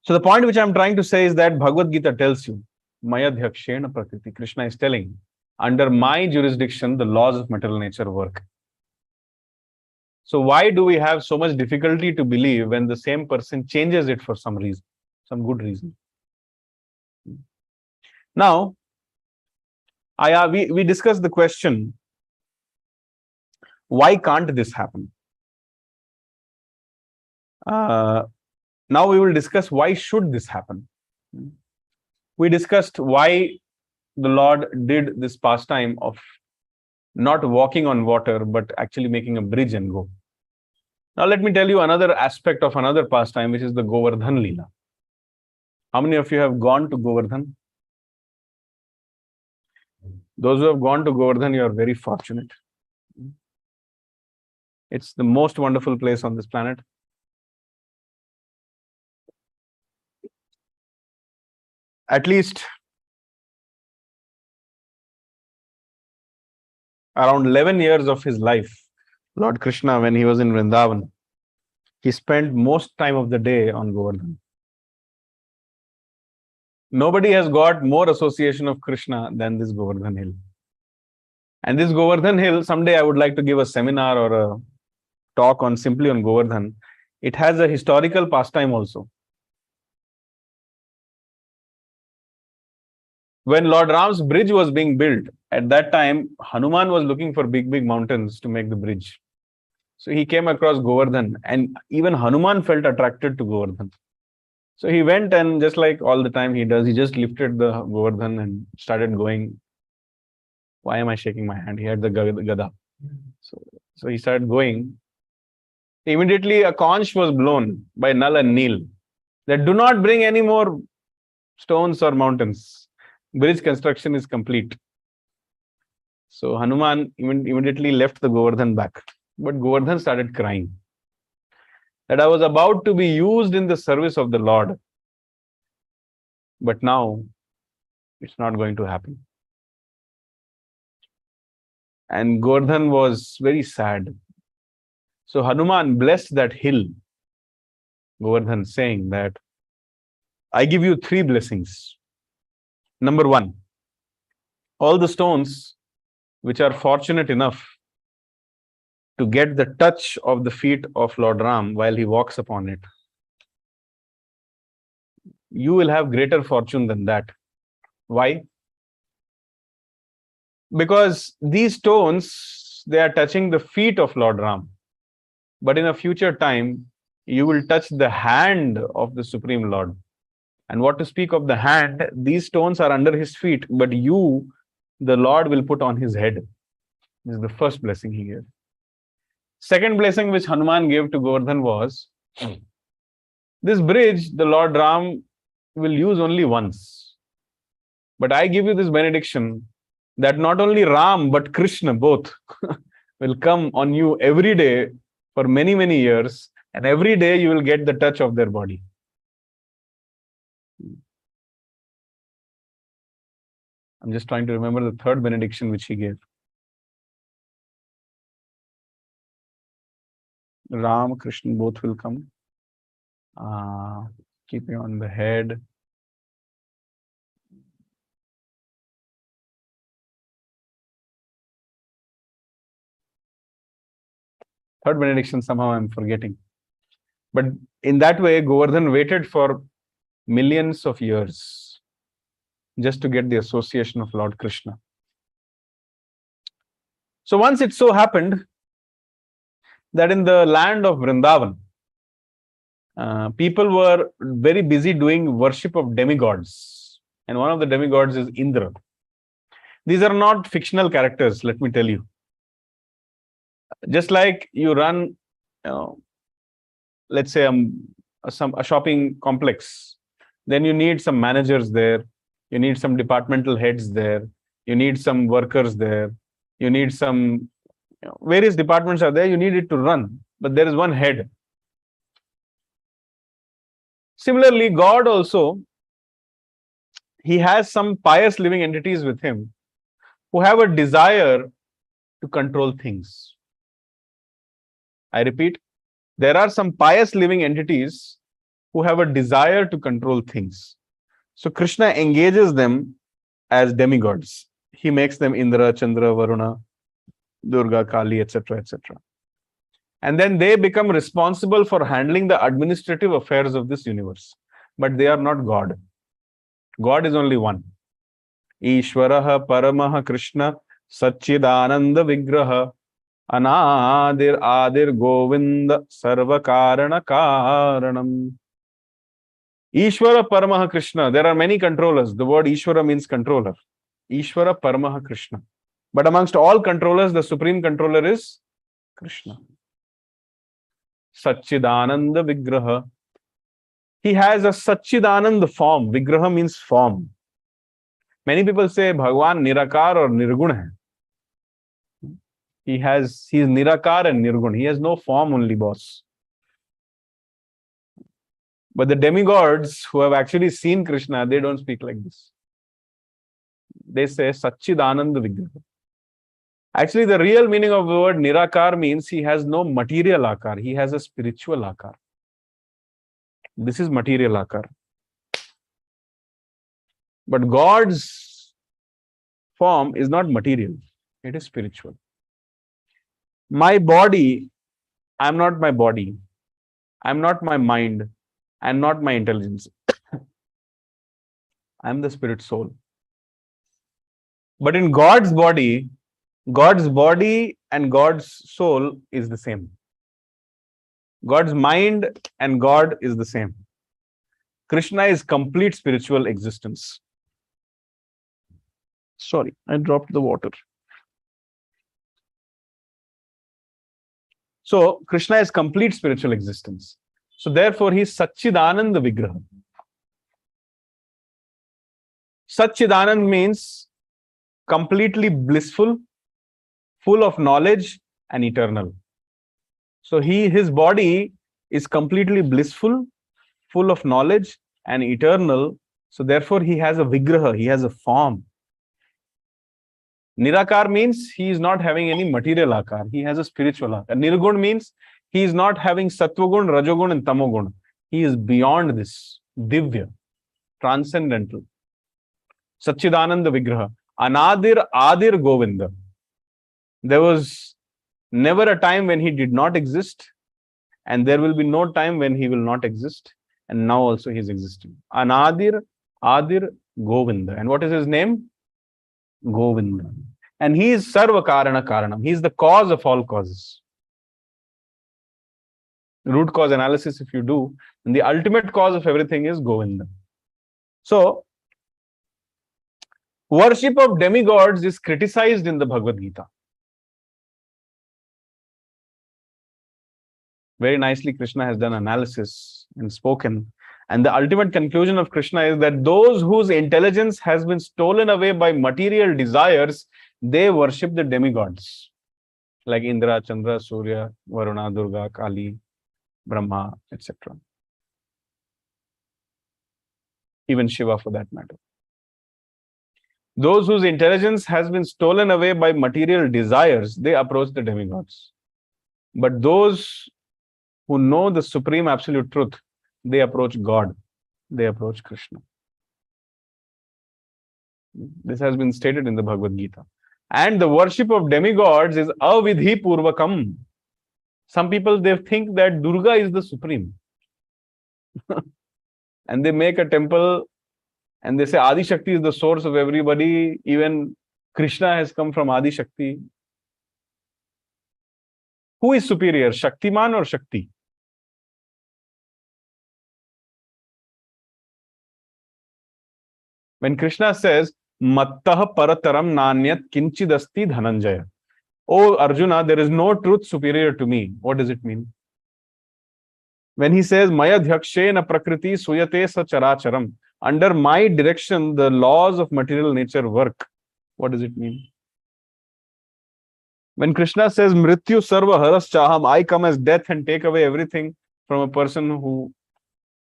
So the point which I'm trying to say is that Bhagavad Gita tells you, Mayadhyakshena Prakriti. Krishna is telling, under my jurisdiction, the laws of material nature work. So why do we have so much difficulty to believe when the same person changes it for some reason, some good reason? Now, we discussed the question, why can't this happen? Now we will discuss why should this happen. We discussed why the Lord did this pastime of not walking on water, but actually making a bridge and go. Now let me tell you another aspect of another pastime, which is the Govardhan Leela. How many of you have gone to Govardhan? Those who have gone to Govardhan, you are very fortunate. It's the most wonderful place on this planet. At least around 11 years of his life, Lord Krishna, when he was in Vrindavan, he spent most time of the day on Govardhan. Nobody has got more association of Krishna than this Govardhan Hill. And this Govardhan Hill, someday I would like to give a seminar or a talk on simply on Govardhan. It has a historical pastime also. When Lord Ram's bridge was being built, at that time, Hanuman was looking for big, big mountains to make the bridge. So he came across Govardhan, and even Hanuman felt attracted to Govardhan. So he went, and just like all the time he does, he just lifted the Govardhan and started going. Why am I shaking my hand? He had the Gada. So he started going. Immediately a conch was blown by Nal and Neel that do not bring any more stones or mountains. Bridge construction is complete. So Hanuman immediately left the Govardhan back. But Govardhan started crying that I was about to be used in the service of the Lord. But now it's not going to happen. And Govardhan was very sad. So Hanuman blessed that hill, Govardhan, saying that I give you 3 blessings. Number 1, all the stones which are fortunate enough to get the touch of the feet of Lord Ram while he walks upon it, you will have greater fortune than that. Why? Because these stones, they are touching the feet of Lord Ram. But in a future time, you will touch the hand of the Supreme Lord. And what to speak of the hand, these stones are under his feet, but you, the Lord, will put on his head. This is the first blessing he gave. Second blessing which Hanuman gave to Govardhan was This bridge, the Lord Ram will use only once. But I give you this benediction that not only Ram, but Krishna both will come on you every day for many, many years. And every day you will get the touch of their body. I'm just trying to remember the third benediction which he gave. Ram, Krishna both will come. Keep you on the head. Third benediction, somehow I'm forgetting. But in that way, Govardhan waited for millions of years just to get the association of Lord Krishna. So once it so happened that in the land of Vrindavan, people were very busy doing worship of demigods. And one of the demigods is Indra. These are not fictional characters, let me tell you. Just like you run, let's say a shopping complex, then you need some managers there, you need some departmental heads there, you need some workers there, you need some, various departments are there, you need it to run, but there is one head. Similarly, God also, he has some pious living entities with him who have a desire to control things. I repeat, there are some pious living entities who have a desire to control things. So Krishna engages them as demigods. He makes them Indra, Chandra, Varuna, Durga, Kali, etc., etc. And then they become responsible for handling the administrative affairs of this universe. But they are not God. God is only one. Ishwaraha Paramaha Krishna Satchidananda Vigraha Anadir Adir Govinda Sarva Karana Karanam. Ishwara Paramaha Krishna. There are many controllers. The word Ishwara means controller. Ishwara Paramaha Krishna. But amongst all controllers, the supreme controller is Krishna. Satchidananda Vigraha. He has a Satchidananda form. Vigraha means form. Many people say Bhagwan Nirakar or Nirgun hai. He is Nirakar and Nirgun. He has no form only, boss. But the demigods who have actually seen Krishna, they don't speak like this. They say Satchidananda Vigraha. Actually, the real meaning of the word Nirakar means he has no material akar. He has a spiritual akar. This is material akar. But God's form is not material. It is spiritual. My body, I'm not my body. I'm not my mind. I'm not my intelligence. I'm the spirit soul. But in God's body and God's soul is the same. God's mind and God is the same. Krishna is complete spiritual existence. Sorry, I dropped the water. So, Krishna is complete spiritual existence. So, therefore, he is Satchidananda Vigraha. Satchidanand means completely blissful, full of knowledge and eternal. So, his body is completely blissful, full of knowledge and eternal. So, therefore, he has a Vigraha, he has a form. Nirakar means he is not having any material akar. He has a spiritual akar. Nirgun means he is not having Sattvagun, Rajogun and Tamogun. He is beyond this. Divya. Transcendental. Satchidananda Vigraha. Anadir Adir Govinda. There was never a time when he did not exist. And there will be no time when he will not exist. And now also he is existing. Anadir Adir Govinda. And what is his name? Govinda. And he is Sarva Karana Karanam. He is the cause of all causes. Root cause analysis, if you do, and the ultimate cause of everything is Govinda. So, worship of demigods is criticized in the Bhagavad Gita. Very nicely, Krishna has done analysis and spoken. And the ultimate conclusion of Krishna is that those whose intelligence has been stolen away by material desires, they worship the demigods like Indra, Chandra, Surya, Varuna, Durga, Kali, Brahma, etc. Even Shiva for that matter. Those whose intelligence has been stolen away by material desires, they approach the demigods. But those who know the supreme absolute truth, they approach God. They approach Krishna. This has been stated in the Bhagavad Gita. And the worship of demigods is avidhi purvakam. Some people, they think that Durga is the supreme. And they make a temple and they say Adi Shakti is the source of everybody. Even Krishna has come from Adi Shakti. Who is superior, Shaktiman or Shakti? When Krishna says, Mattah parataram nanyat kinchidasti dhananjaya. Oh Arjuna, there is no truth superior to me. What does it mean? When he says, Maya dhyakshena prakriti suyate sa characharam. Under my direction, the laws of material nature work. What does it mean? When Krishna says, Mrityu sarva haras chaham, I come as death and take away everything from a person who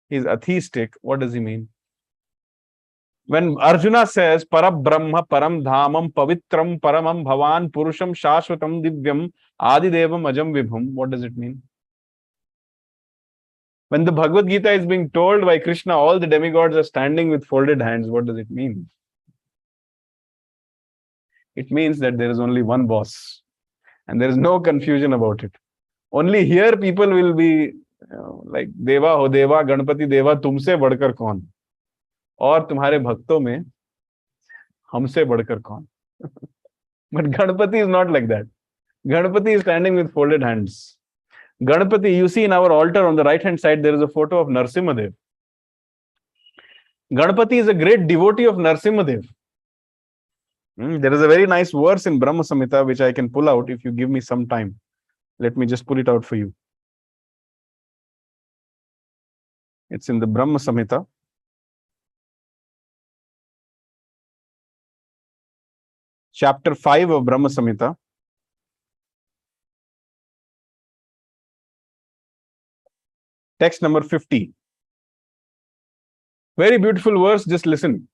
is atheistic, what does he mean? When Arjuna says, Parabrahma param dhamam pavitram paramam bhavan purusham shashvatam divyam adidevam ajam vibhum, what does it mean? When the Bhagavad Gita is being told by Krishna, all the demigods are standing with folded hands, what does it mean? It means that there is only one boss and there is no confusion about it. Only here people will be like, Deva ho Deva, Ganpati Deva, tumse badkar kaun? और तुम्हारे भक्तों में हमसे बढ़कर कौन? But Ganpati is not like that. Ganpati is standing with folded hands. Ganpati, you see in our altar on the right hand side, there is a photo of Narsimhadev. Ganpati is a great devotee of Narsimhadev. There is a very nice verse in Brahma Samhita which I can pull out if you give me some time. Let me just pull it out for you. It's in the Brahma Samhita. Chapter 5 of Brahma Samhita. Text number 50. Very beautiful verse, just listen.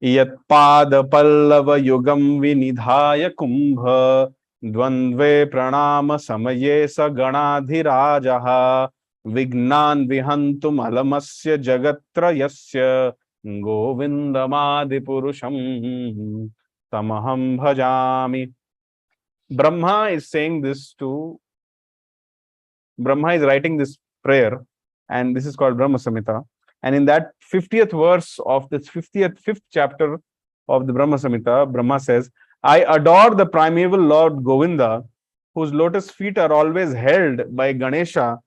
Yat pada pallava yugam vinidhaya kumbha dvandve pranama samaye sa ganadhirajaha vignan vihantum alamasya jagatrayasya govindamadi purusham tamaham bhajami. Brahma is saying this to, Brahma is writing this prayer, and this is called Brahma Samhita. And in that 50th verse of this 5th chapter of the Brahma Samhita, Brahma says, I adore the primeval Lord Govinda, whose lotus feet are always held by Ganesha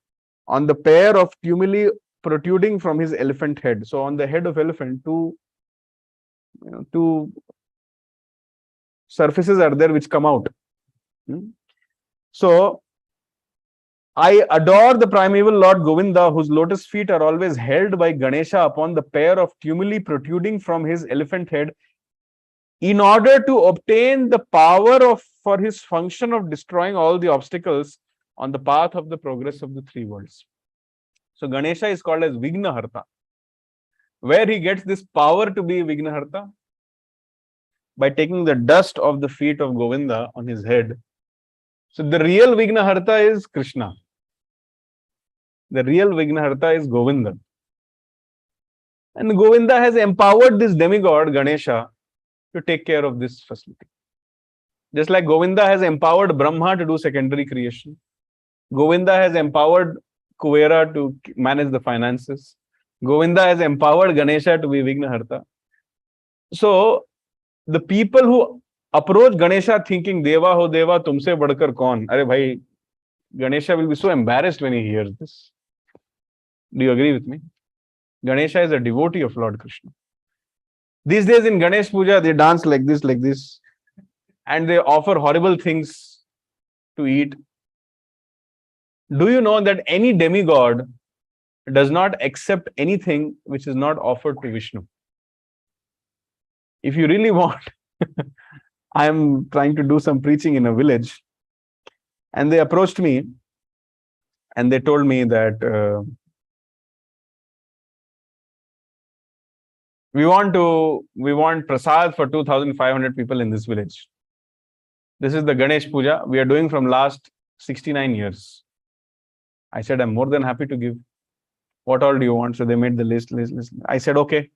on the pair of tumuli protruding from his elephant head. So on the head of elephant, two surfaces are there which come out. So I adore the primeval Lord Govinda, whose lotus feet are always held by Ganesha upon the pair of tumuli protruding from his elephant head, in order to obtain the power for his function of destroying all the obstacles on the path of the progress of the three worlds. So Ganesha is called as Vignaharta. Where he gets this power to be Vignaharta? By taking the dust of the feet of Govinda on his head. So the real Vignaharta is Krishna. The real Vignaharta is Govinda. And Govinda has empowered this demigod, Ganesha, to take care of this facility. Just like Govinda has empowered Brahma to do secondary creation. Govinda has empowered Kuvera to manage the finances. Govinda has empowered Ganesha to be Vignaharta. So, the people who approach Ganesha thinking, Deva ho Deva, tumse badkar kaun? Arey bhai, Ganesha will be so embarrassed when he hears this. Do you agree with me? Ganesha is a devotee of Lord Krishna. These days in Ganesh Puja, they dance like this, and they offer horrible things to eat. Do you know that any demigod does not accept anything which is not offered to Vishnu? If you really want, I am trying to do some preaching in a village, and they approached me and they told me that we want prasad for 2,500 people in this village. This is the Ganesh Puja we are doing from last 69 years. I said, I'm more than happy to give. What all do you want? So they made the list. I said, okay,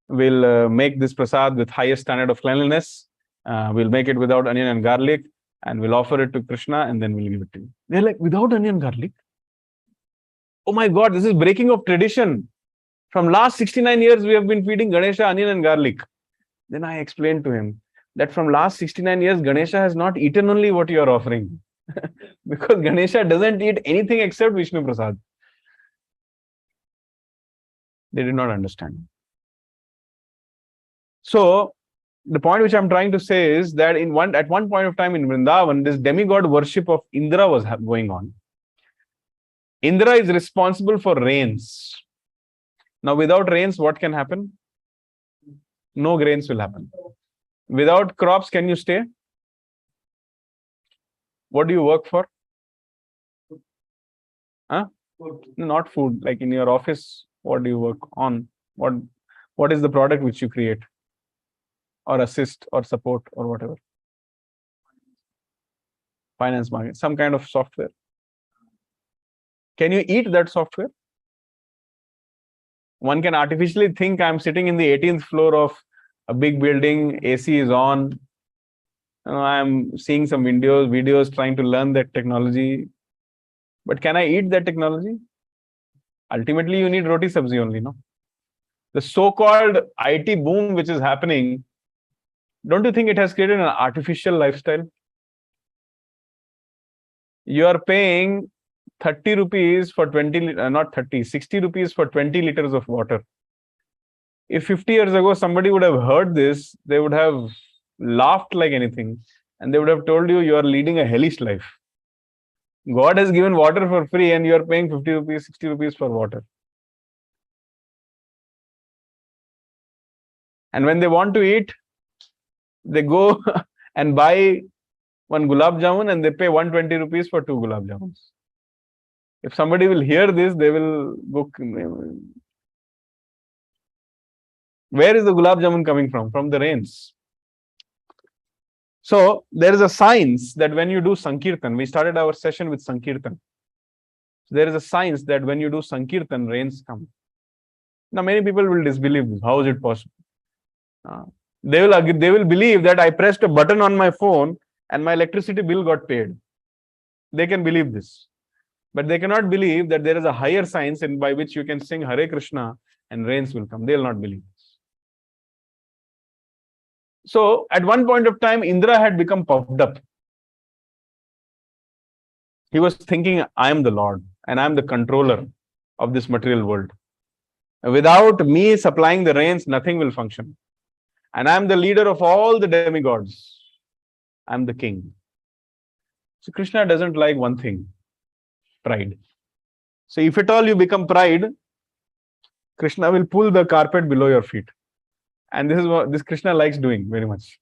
we'll make this prasad with highest standard of cleanliness. We'll make it without onion and garlic, and we'll offer it to Krishna, and then we'll give it to you. They're like, without onion and garlic? Oh my God, this is breaking of tradition. From last 69 years, we have been feeding Ganesha onion and garlic. Then I explained to him that from last 69 years, Ganesha has not eaten only what you are offering. Because Ganesha doesn't eat anything except Vishnu Prasad. They did not understand. So, the point which I'm trying to say is that at one point of time in Vrindavan, this demigod worship of Indra was going on. Indra is responsible for rains. Now, without rains, what can happen? No grains will happen. Without crops, can you stay? What do you work for? Huh? Not food. Like in your office, what do you work on? What is the product which you create? Or assist or support or whatever? Finance market. Some kind of software. Can you eat that software? One can artificially think I'm sitting in the 18th floor of a big building, AC is on. I'm seeing some videos trying to learn that technology. But can I eat that technology? Ultimately, you need roti sabzi only, no? The so-called IT boom which is happening, don't you think it has created an artificial lifestyle? You are paying 30 rupees for 60 rupees for 20 liters of water. If 50 years ago somebody would have heard this, they would have laughed like anything, and they would have told you are leading a hellish life. God has given water for free and you are paying 50 rupees, 60 rupees for water. And when they want to eat, they go and buy one gulab jamun and they pay 120 rupees for 2 gulab jamuns. If somebody will hear this, they will go. Where is the gulab jamun coming from? From the rains. So there is a science that when you do Sankirtan, we started our session with Sankirtan. So there is a science that when you do Sankirtan, rains come. Now many people will disbelieve this. How is it possible? They will believe that I pressed a button on my phone and my electricity bill got paid. They can believe this. But they cannot believe that there is a higher science by which you can sing Hare Krishna and rains will come. They will not believe this. So at one point of time, Indra had become puffed up. He was thinking, I am the Lord and I am the controller of this material world. Without me supplying the rains, nothing will function. And I am the leader of all the demigods. I am the king. So Krishna doesn't like one thing, pride. So if at all you become pride, Krishna will pull the carpet below your feet. And this is what this Krishna likes doing very much.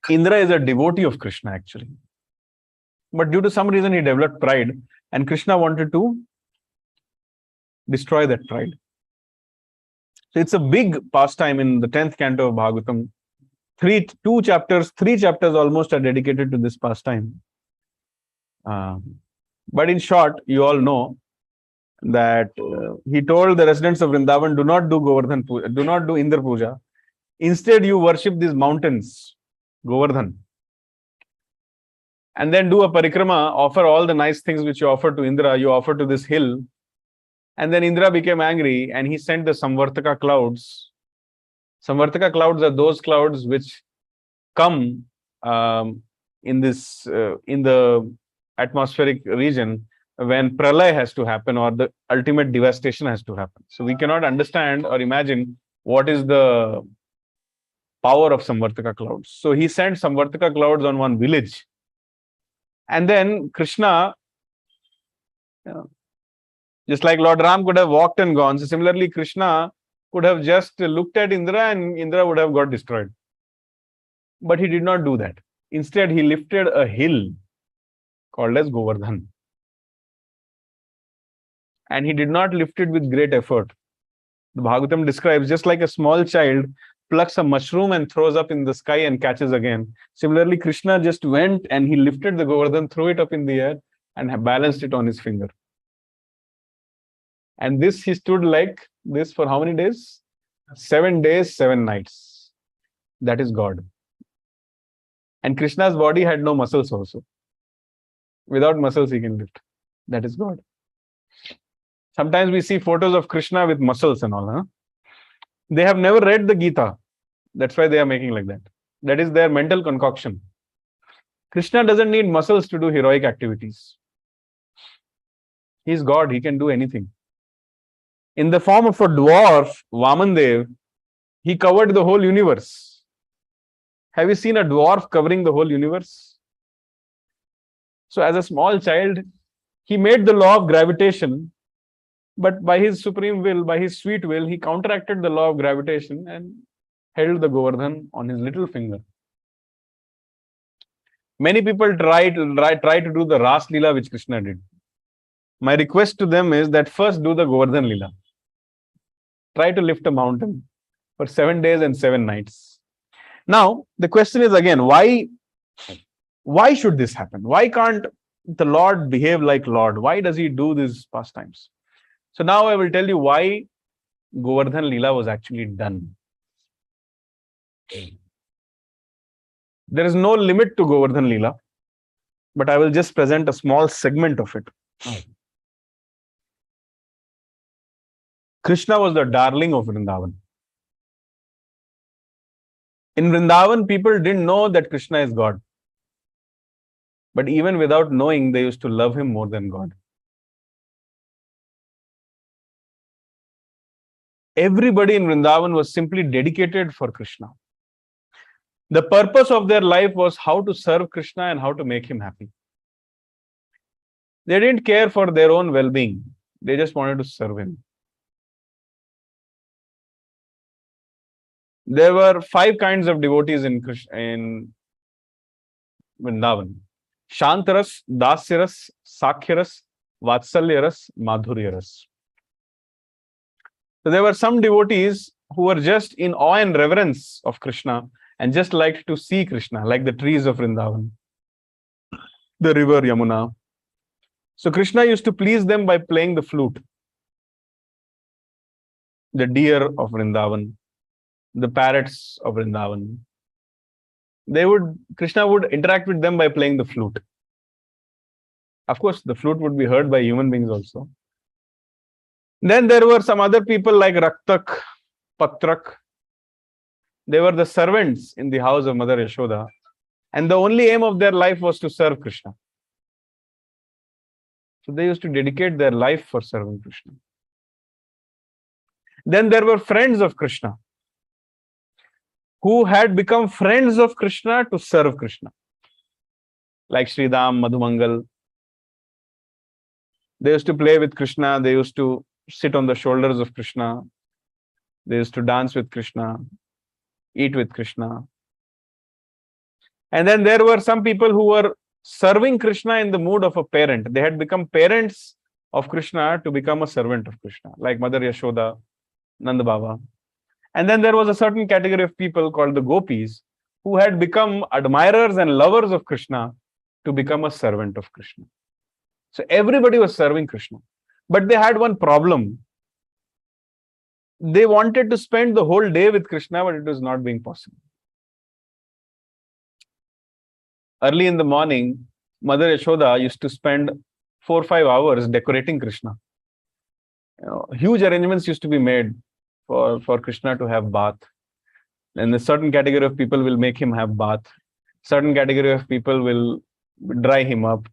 Indra is a devotee of Krishna actually. But due to some reason he developed pride and Krishna wanted to destroy that pride. So it's a big pastime in the 10th canto of Bhagavatam. Three chapters almost are dedicated to this pastime. But in short, you all know that he told the residents of Vrindavan, do not do Govardhan Puja, do not do Indra Puja. Instead, you worship these mountains, Govardhan. And then do a parikrama, offer all the nice things which you offer to Indra, you offer to this hill. And then Indra became angry and he sent the Samvartaka clouds. Samvartaka clouds are those clouds which come in the atmospheric region when pralay has to happen or the ultimate devastation has to happen. So we cannot understand or imagine what is the power of Samvartaka clouds. So he sent Samvartaka clouds on one village And then Krishna, just like Lord Ram could have walked and gone, so similarly Krishna could have just looked at Indra and Indra would have got destroyed. But he did not do that. Instead, he lifted a hill called as Govardhan. And he did not lift it with great effort. The Bhagavatam describes just like a small child plucks a mushroom and throws up in the sky and catches again. Similarly, Krishna just went and he lifted the Govardhan, threw it up in the air and balanced it on his finger. And this he stood like this for how many days? 7 days, 7 nights. That is God. And Krishna's body had no muscles also. Without muscles he can lift. That is God. Sometimes we see photos of Krishna with muscles and all. They have never read the Gita. That's why they are making like that. That is their mental concoction. Krishna doesn't need muscles to do heroic activities. He is God. He can do anything. In the form of a dwarf, Vamandev, he covered the whole universe. Have you seen a dwarf covering the whole universe? So as a small child, he made the law of gravitation, but by his supreme will, by his sweet will, he counteracted the law of gravitation and held the Govardhan on his little finger. Many people try to do the Ras Leela which Krishna did. My request to them is that first do the Govardhan Leela. Try to lift a mountain for 7 days and 7 nights. Now, the question is again, why should this happen? Why can't the Lord behave like Lord? Why does he do these pastimes? So now I will tell you why Govardhan Leela was actually done. There is no limit to Govardhan Leela, but I will just present a small segment of it. Krishna was the darling of Vrindavan. In Vrindavan, people didn't know that Krishna is God. But even without knowing, they used to love him more than God. Everybody in Vrindavan was simply dedicated for Krishna. The purpose of their life was how to serve Krishna and how to make him happy. They didn't care for their own well-being. They just wanted to serve him. There were 5 kinds of devotees in Vrindavan. Shantaras, Dasyaras, Sakhyaras, Vatsalyaras, Madhuryaras. So there were some devotees who were just in awe and reverence of Krishna and just liked to see Krishna, like the trees of Vrindavan, the river Yamuna. So Krishna used to please them by playing the flute, the deer of Vrindavan, the parrots of Vrindavan. Krishna would interact with them by playing the flute. Of course, the flute would be heard by human beings also. Then there were some other people like Raktak, Patrak. They were the servants in the house of Mother Yashoda. And the only aim of their life was to serve Krishna. So they used to dedicate their life for serving Krishna. Then there were friends of Krishna who had become friends of Krishna to serve Krishna. Like Sridham, Madhumangal. They used to play with Krishna. They used to sit on the shoulders of Krishna. They used to dance with Krishna, eat with Krishna. And then there were some people who were serving Krishna in the mood of a parent. They had become parents of Krishna to become a servant of Krishna, like Mother Yashoda, Nanda Baba. And then there was a certain category of people called the gopis who had become admirers and lovers of Krishna to become a servant of Krishna. So everybody was serving Krishna. But they had one problem. They wanted to spend the whole day with Krishna, but it was not being possible. Early in the morning, Mother Yashoda used to spend 4 or 5 hours decorating Krishna. Huge arrangements used to be made for Krishna to have bath. And a certain category of people will make him have bath. Certain category of people will dry him up.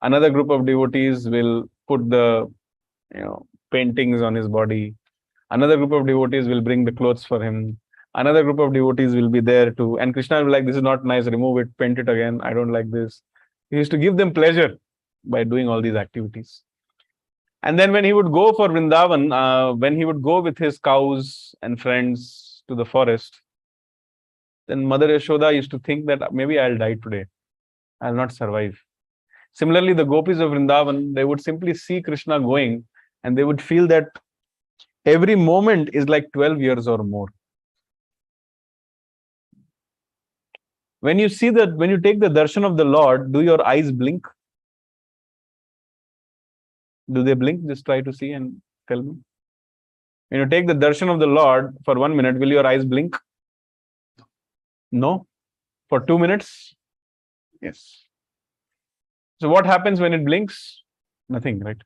Another group of devotees will put the paintings on his body. Another group of devotees will bring the clothes for him. Another group of devotees will be there too. And Krishna will be like, this is not nice, remove it, paint it again. I don't like this. He used to give them pleasure by doing all these activities. And then when he would go for Vrindavan, when he would go with his cows and friends to the forest, then Mother Yashoda used to think that maybe I'll die today. I'll not survive. Similarly, the gopis of Vrindavan, they would simply see Krishna going and they would feel that every moment is like 12 years or more. When you see that, when you take the darshan of the Lord, do your eyes blink? Do they blink? Just try to see and tell me. When you take the darshan of the Lord for 1 minute, will your eyes blink? No. For 2 minutes? Yes. So what happens when it blinks? Nothing, right?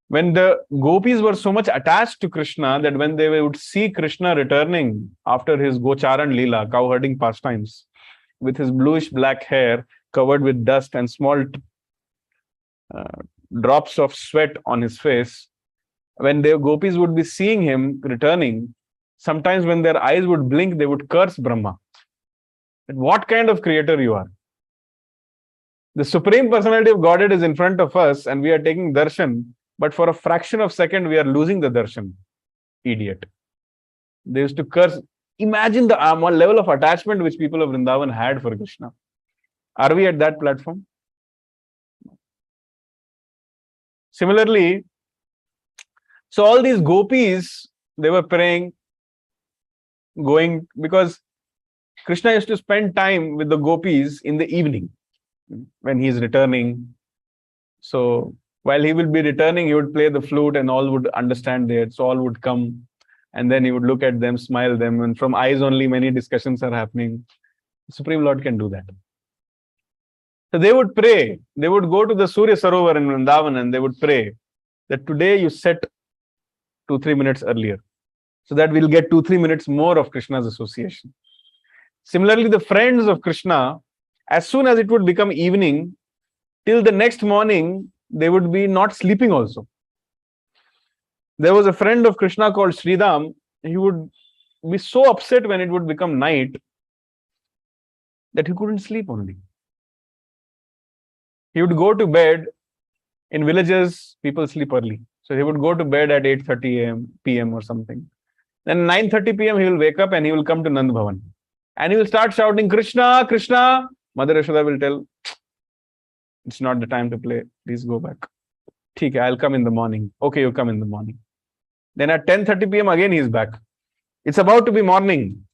When the gopis were so much attached to Krishna that when they would see Krishna returning after his Gocharan Leela, cow-herding pastimes, with his bluish black hair covered with dust and small drops of sweat on his face, when the gopis would be seeing him returning, sometimes when their eyes would blink, they would curse Brahma. What kind of creator you are? The Supreme Personality of Godhead is in front of us and we are taking darshan, but for a fraction of a second, we are losing the darshan. Idiot. They used to curse. Imagine the level of attachment which people of Vrindavan had for Krishna. Are we at that platform? Similarly, so all these gopis, they were praying, going, because Krishna used to spend time with the gopis in the evening when he is returning. So while he will be returning, he would play the flute and all would understand that. So all would come and then he would look at them, smile them, and from eyes only many discussions are happening. The Supreme Lord can do that. So they would pray. They would go to the Surya Sarovar in Vrindavan and they would pray that today you set 2-3 minutes earlier, so that we'll get 2-3 minutes more of Krishna's association. Similarly, the friends of Krishna, as soon as it would become evening, till the next morning, they would be not sleeping also. There was a friend of Krishna called Sridham. He would be so upset when it would become night that he couldn't sleep only. He would go to bed. In villages, people sleep early. So he would go to bed at 8:30 p.m. or something. Then 9:30 p.m. he will wake up and he will come to Nand Bhavan. And he will start shouting, Krishna, Krishna. Mother Yashoda will tell, it's not the time to play. Please go back. Okay, I'll come in the morning. Okay, you come in the morning. Then at 10:30 p.m. again he is back. It's about to be morning.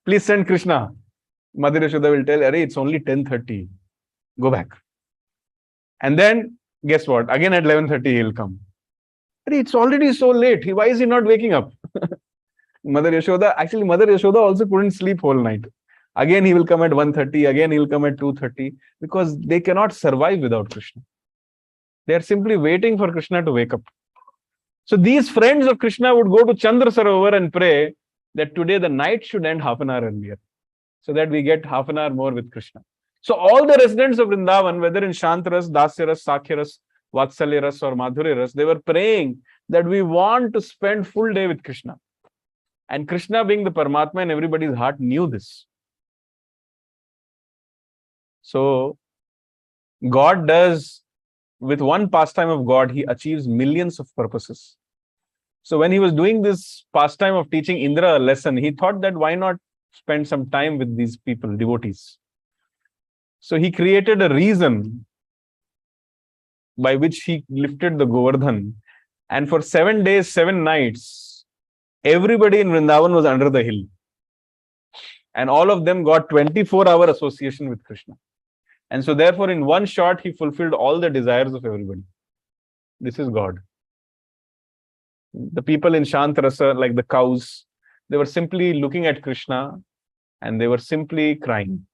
Please send Krishna. Mother Yashoda will tell, Arey, it's only 10:30. Go back. And then, guess what? Again at 11:30 he'll come. Arey, it's already so late. Why is he not waking up? Mother Yashoda also couldn't sleep whole night. Again he will come at 1:30. Again he will come at 2:30. Because they cannot survive without Krishna. They are simply waiting for Krishna to wake up. So these friends of Krishna would go to Chandra Sarovar and pray that today the night should end half an hour earlier, so that we get half an hour more with Krishna. So all the residents of Vrindavan, whether in Shantaras, Dasyaras, Sakyaras, Vatsalyaras or Madhuryaras, they were praying that we want to spend full day with Krishna. And Krishna, being the Paramatma in everybody's heart, knew this. So God does, with one pastime of God, he achieves millions of purposes. So when he was doing this pastime of teaching Indra a lesson, he thought that why not spend some time with these people, devotees. So he created a reason by which he lifted the Govardhan. And for 7 days, 7 nights, everybody in Vrindavan was under the hill. And all of them got 24-hour association with Krishna. And so therefore, in one shot, he fulfilled all the desires of everybody. This is God. The people in Shantarasa, like the cows, they were simply looking at Krishna and they were simply crying.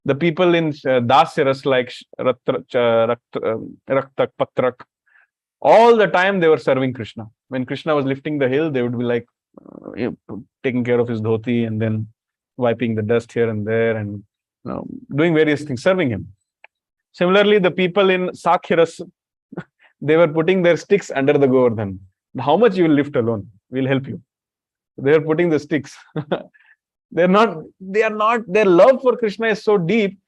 The people in Dasyaras, like Raktak, Patrak, all the time they were serving Krishna. When Krishna was lifting the hill, they would be like taking care of his dhoti and then wiping the dust here and there and doing various things, serving him. Similarly, the people in Sakyaras, they were putting their sticks under the Govardhan. How much you will lift alone? We'll help you. They are putting the sticks. Their love for Krishna is so deep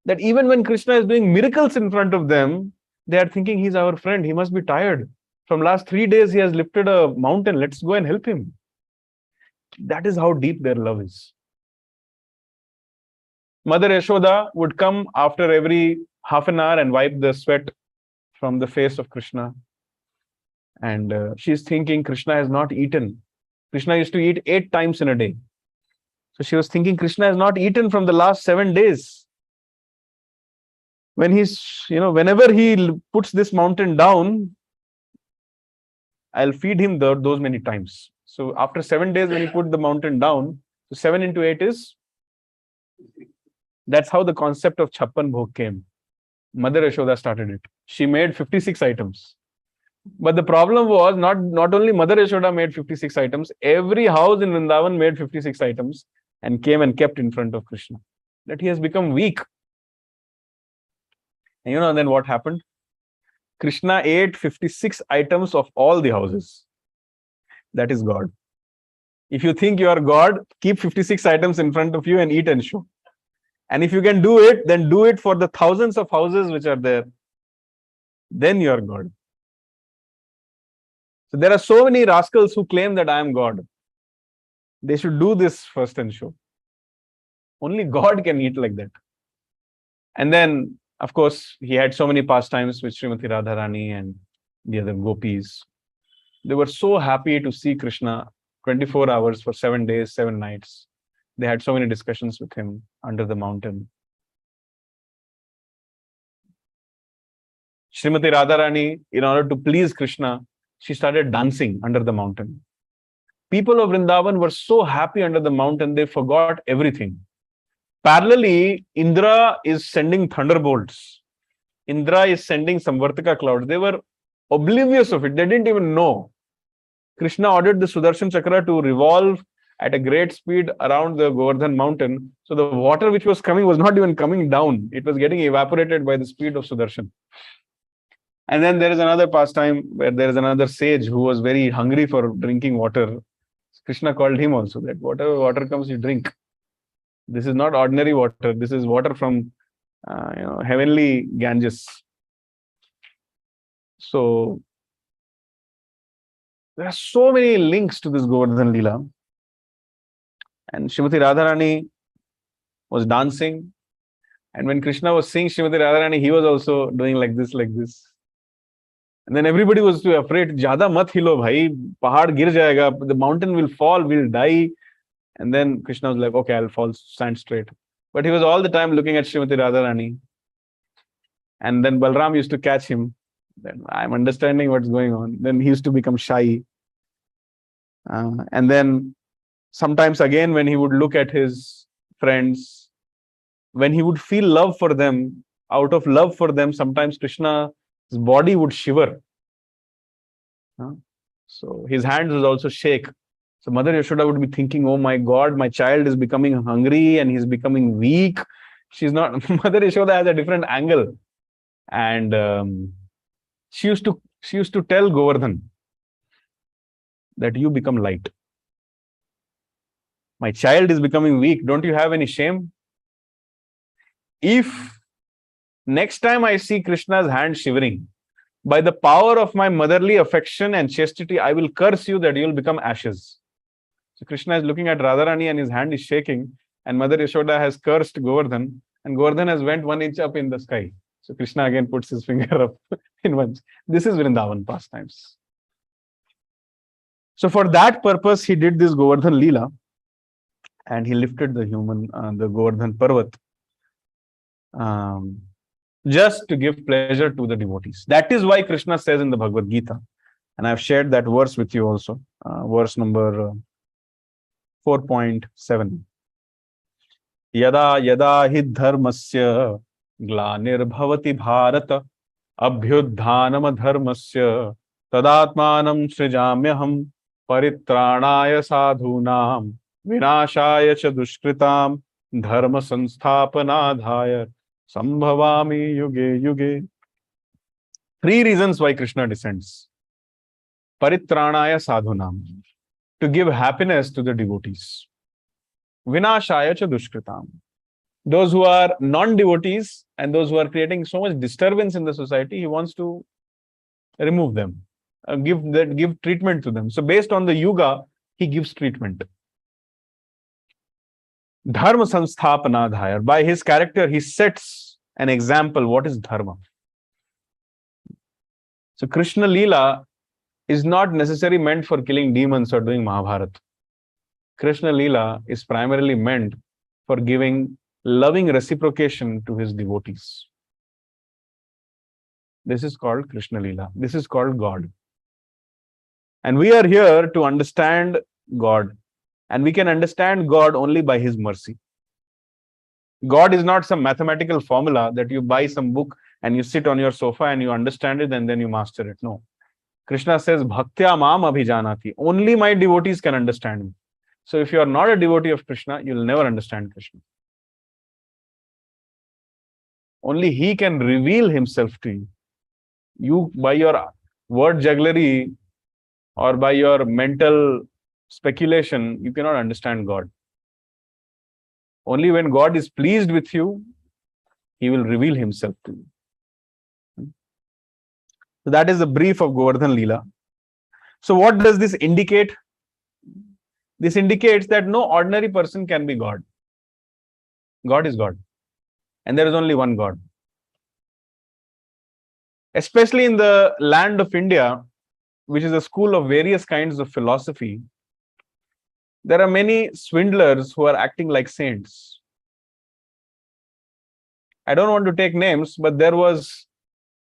that even when Krishna is doing miracles in front of them, they are thinking he's our friend. He must be tired. From last 3 days, he has lifted a mountain. Let's go and help him. That is how deep their love is. Mother Yashoda would come after every half an hour and wipe the sweat from the face of Krishna. And she's thinking Krishna has not eaten. Krishna used to eat 8 times in a day. So she was thinking Krishna has not eaten from the last 7 days. When whenever he puts this mountain down, I'll feed him those many times. So after 7 days, when he put the mountain down, so 7 into 8 is, that's how the concept of Chappan Bhog came. Mother Yashoda started it. She made 56 items. But the problem was not only Mother Yashoda made 56 items, every house in Vrindavan made 56 items and came and kept in front of Krishna. That he has become weak. And then what happened? Krishna ate 56 items of all the houses. That is God. If you think you are God, keep 56 items in front of you and eat and show. And if you can do it, then do it for the thousands of houses which are there. Then you are God. So there are so many rascals who claim that I am God. They should do this first and show. Only God can eat like that. And then, of course, he had so many pastimes with Srimati Radharani and the other gopis. They were so happy to see Krishna 24 hours for 7 days, 7 nights. They had so many discussions with him under the mountain. Srimati Radharani, in order to please Krishna, she started dancing under the mountain. People of Vrindavan were so happy under the mountain, they forgot everything. Parallelly, Indra is sending thunderbolts. Indra is sending Samvartaka clouds. They were oblivious of it. They didn't even know. Krishna ordered the Sudarshan Chakra to revolve at a great speed around the Govardhan mountain. So the water which was coming was not even coming down. It was getting evaporated by the speed of Sudarshan. And then there is another pastime where there is another sage who was very hungry for drinking water. Krishna called him also, that whatever water comes, you drink. This is not ordinary water. This is water from heavenly Ganges. So there are so many links to this Govardhan Leela. And Srimati Radharani was dancing. And when Krishna was seeing Srimati Radharani, he was also doing like this, like this. And then everybody was too afraid. Jada mat hilo bhai, pahad gir jayega, the mountain will fall, we'll die. And then Krishna was like, okay, I'll stand straight. But he was all the time looking at Srimati Radharani. And then Balram used to catch him. Then I'm understanding what's going on. Then he used to become shy. And then sometimes again, when he would look at his friends, when he would feel love for them, out of love for them, sometimes Krishna's body would shiver. So his hands would also shake. So Mother Yashoda would be thinking, oh my God, my child is becoming hungry and he's becoming weak. She's not. Mother Yashoda has a different angle. And she used to tell Govardhan that you become light. My child is becoming weak. Don't you have any shame? If next time I see Krishna's hand shivering, by the power of my motherly affection and chastity, I will curse you that you will become ashes. So Krishna is looking at Radharani and his hand is shaking, and Mother Yashoda has cursed Govardhan, and Govardhan has went 1 inch up in the sky. So Krishna again puts his finger up in one. This is Vrindavan pastimes. So for that purpose, he did this Govardhan Leela, and he lifted the Govardhan Parvat, just to give pleasure to the devotees. That is why Krishna says in the Bhagavad Gita, and I've shared that verse with you also, verse number 4.7. Yada yada hi dharmasya glanir-bhavati bharata abhyudhanam dharmasya tadatmanam srijamyaham paritranaya sadhunam vinashaya cha dushkritam dharma sansthapanadhaya sambhavami yuge yuge. 3 reasons why Krishna descends. Paritranaya sadhunam, to give happiness to the devotees. Vinashaya cha dushkritam, Those who are non-devotees and those who are creating so much disturbance in the society, he wants to remove them, give treatment to them. So based on the yuga, he gives treatment. Dharma sansthapanadhaya. By his character, he sets an example. What is dharma? So Krishna Leela is not necessarily meant for killing demons or doing Mahabharata. Krishna Leela is primarily meant for giving loving reciprocation to his devotees. This is called Krishna Leela. This is called God. And we are here to understand God. And we can understand God only by his mercy. God is not some mathematical formula that you buy some book and you sit on your sofa and you understand it and then you master it. No. Krishna says, Bhaktya mam abhijanati. Only my devotees can understand me. So if you are not a devotee of Krishna, you will never understand Krishna. Only he can reveal himself to you. You, by your word jugglery or by your mental speculation, you cannot understand God. Only when God is pleased with you, he will reveal himself to you. So that is the brief of Govardhan Leela. So what does this indicate? This indicates that no ordinary person can be God. God is God. And there is only one God. Especially in the land of India, which is a school of various kinds of philosophy, there are many swindlers who are acting like saints. I don't want to take names, but there was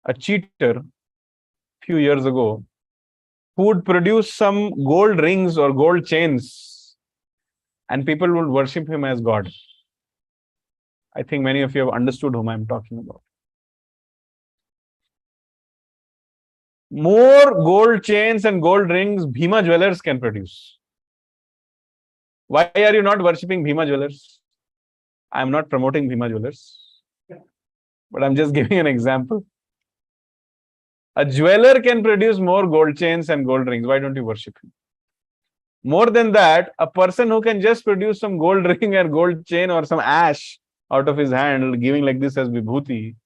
a cheater a few years ago who would produce some gold rings or gold chains and people would worship him as God. I think many of you have understood whom I'm talking about. More gold chains and gold rings Bhima jewelers can produce. Why are you not worshipping Bhima jewelers? I'm not promoting Bhima jewelers, but I'm just giving an example. A jeweler can produce more gold chains and gold rings. Why don't you worship him? More than that, a person who can just produce some gold ring and gold chain or some ash out of his hand, giving like this as vibhuti.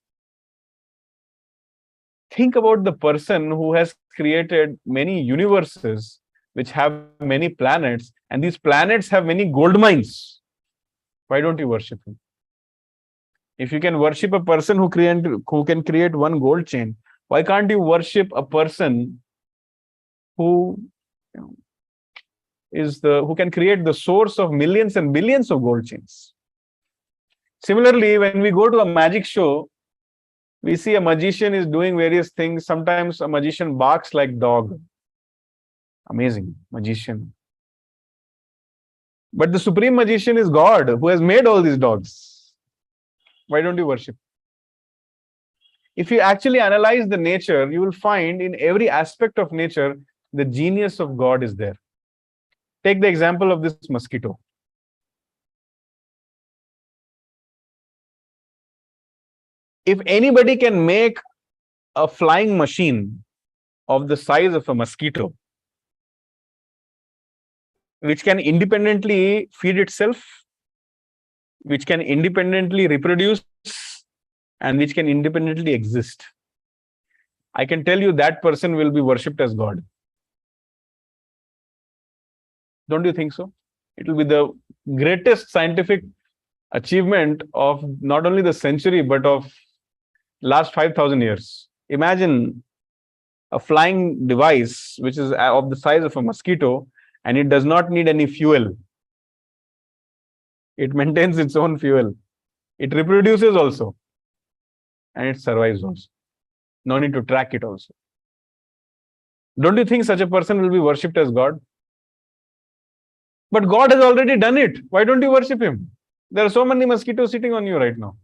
Think about the person who has created many universes which have many planets, and these planets have many gold mines. Why don't you worship him? If you can worship a person who can create one gold chain, why can't you worship a person who who can create the source of millions and billions of gold chains? Similarly, when we go to a magic show, we see a magician is doing various things. Sometimes a magician barks like dog. Amazing magician. But the supreme magician is God, who has made all these dogs. Why don't you worship? If you actually analyze the nature, you will find in every aspect of nature, the genius of God is there. Take the example of this mosquito. If anybody can make a flying machine of the size of a mosquito, which can independently feed itself, which can independently reproduce, and which can independently exist, I can tell you that person will be worshipped as God. Don't you think so? It will be the greatest scientific achievement of not only the century, but of last 5,000 years. Imagine a flying device which is of the size of a mosquito and it does not need any fuel. It maintains its own fuel. It reproduces also. And it survives also. No need to track it also. Don't you think such a person will be worshipped as God? But God has already done it. Why don't you worship him? There are so many mosquitoes sitting on you right now.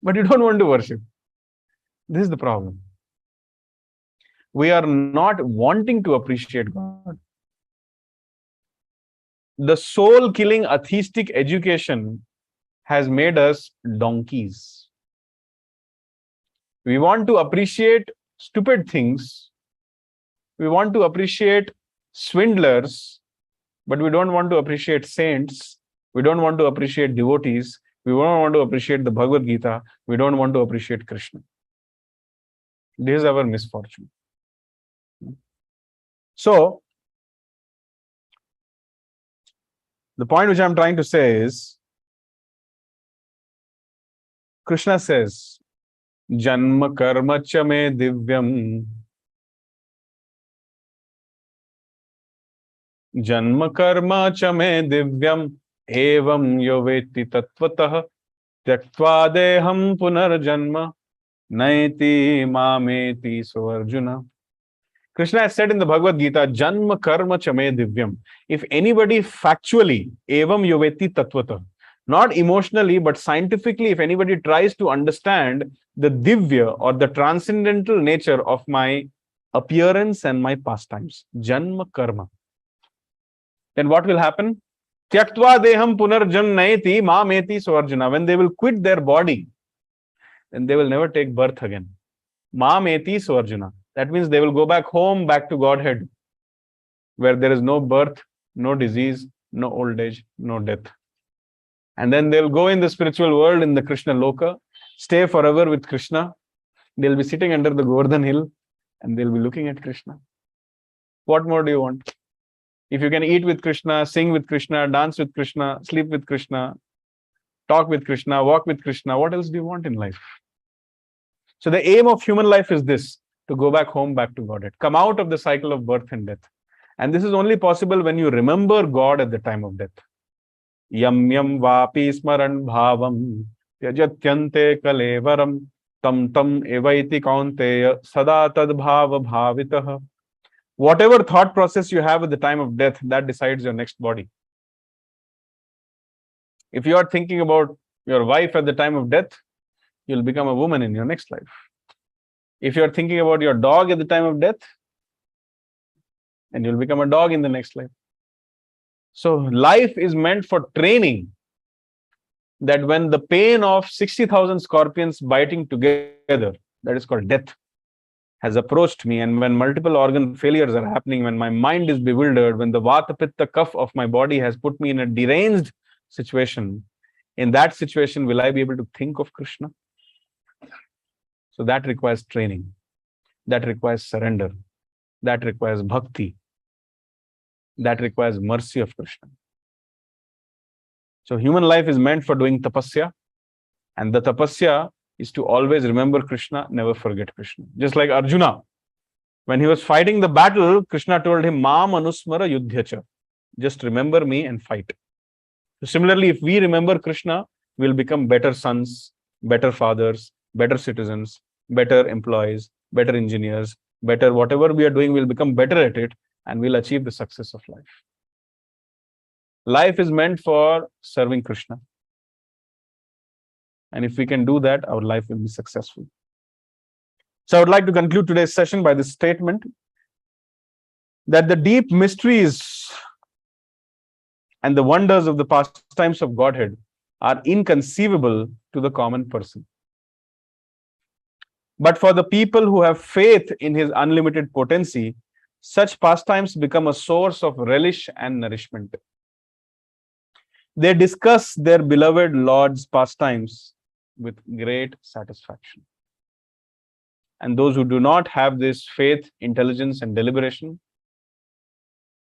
But you don't want to worship. This is the problem. We are not wanting to appreciate God. The soul-killing atheistic education has made us donkeys. We want to appreciate stupid things. We want to appreciate swindlers, but we don't want to appreciate saints. We don't want to appreciate devotees. We don't want to appreciate the Bhagavad Gita. We don't want to appreciate Krishna. This is our misfortune. So, the point which I'm trying to say is, Krishna says, Janma karma cha me divyam. Janma karma cha me divyam. Evam yo veti tatvatah. Tyaktva deham punarjanma. Naiti mameti so Arjuna. Krishna has said in the Bhagavad Gita, Janma karma cha me divyam. If anybody factually, evam yo veti tatvatah, not emotionally, but scientifically, if anybody tries to understand the divya or the transcendental nature of my appearance and my pastimes, janma karma, then what will happen? Tyaktva deham punarjan naiti mameti swarjuna. When they will quit their body, then they will never take birth again. Mameti swarjuna. That means they will go back home, back to Godhead, where there is no birth, no disease, no old age, no death. And then they'll go in the spiritual world, in the Krishna Loka, stay forever with Krishna. They'll be sitting under the Govardhan hill and they'll be looking at Krishna. What more do you want? If you can eat with Krishna, sing with Krishna, dance with Krishna, sleep with Krishna, talk with Krishna, walk with Krishna, what else do you want in life? So the aim of human life is this, to go back home, back to Godhead. Come out of the cycle of birth and death. And this is only possible when you remember God at the time of death. Yam yam vapi smaran bhavam tyajatyante kalevaram tam tam evaiti kaunteya sada tad bhava bhavitah. Whatever thought process you have at the time of death, that decides your next body. If you are thinking about your wife at the time of death, you'll become a woman in your next life. If you are thinking about your dog at the time of death, then you'll become a dog in the next life. So life is meant for training, that when the pain of 60,000 scorpions biting together, that is called death, has approached me, and when multiple organ failures are happening, when my mind is bewildered, when the vata pitta kapha of my body has put me in a deranged situation, in that situation, will I be able to think of Krishna? So that requires training. That requires surrender. That requires bhakti. That requires mercy of Krishna. So human life is meant for doing tapasya, and the tapasya is to always remember Krishna, never forget Krishna. Just like Arjuna, when he was fighting the battle, Krishna told him, Mam anusmara yudhyacha. Just remember me and fight. So similarly, if we remember Krishna, we'll become better sons, better fathers, better citizens, better employees, better engineers, better whatever we are doing, we'll become better at it, and we'll achieve the success of life. Life is meant for serving Krishna. And if we can do that, our life will be successful. So I would like to conclude today's session by this statement, that the deep mysteries and the wonders of the pastimes of Godhead are inconceivable to the common person. But for the people who have faith in his unlimited potency, such pastimes become a source of relish and nourishment. They discuss their beloved Lord's pastimes with great satisfaction. And those who do not have this faith, intelligence, and deliberation,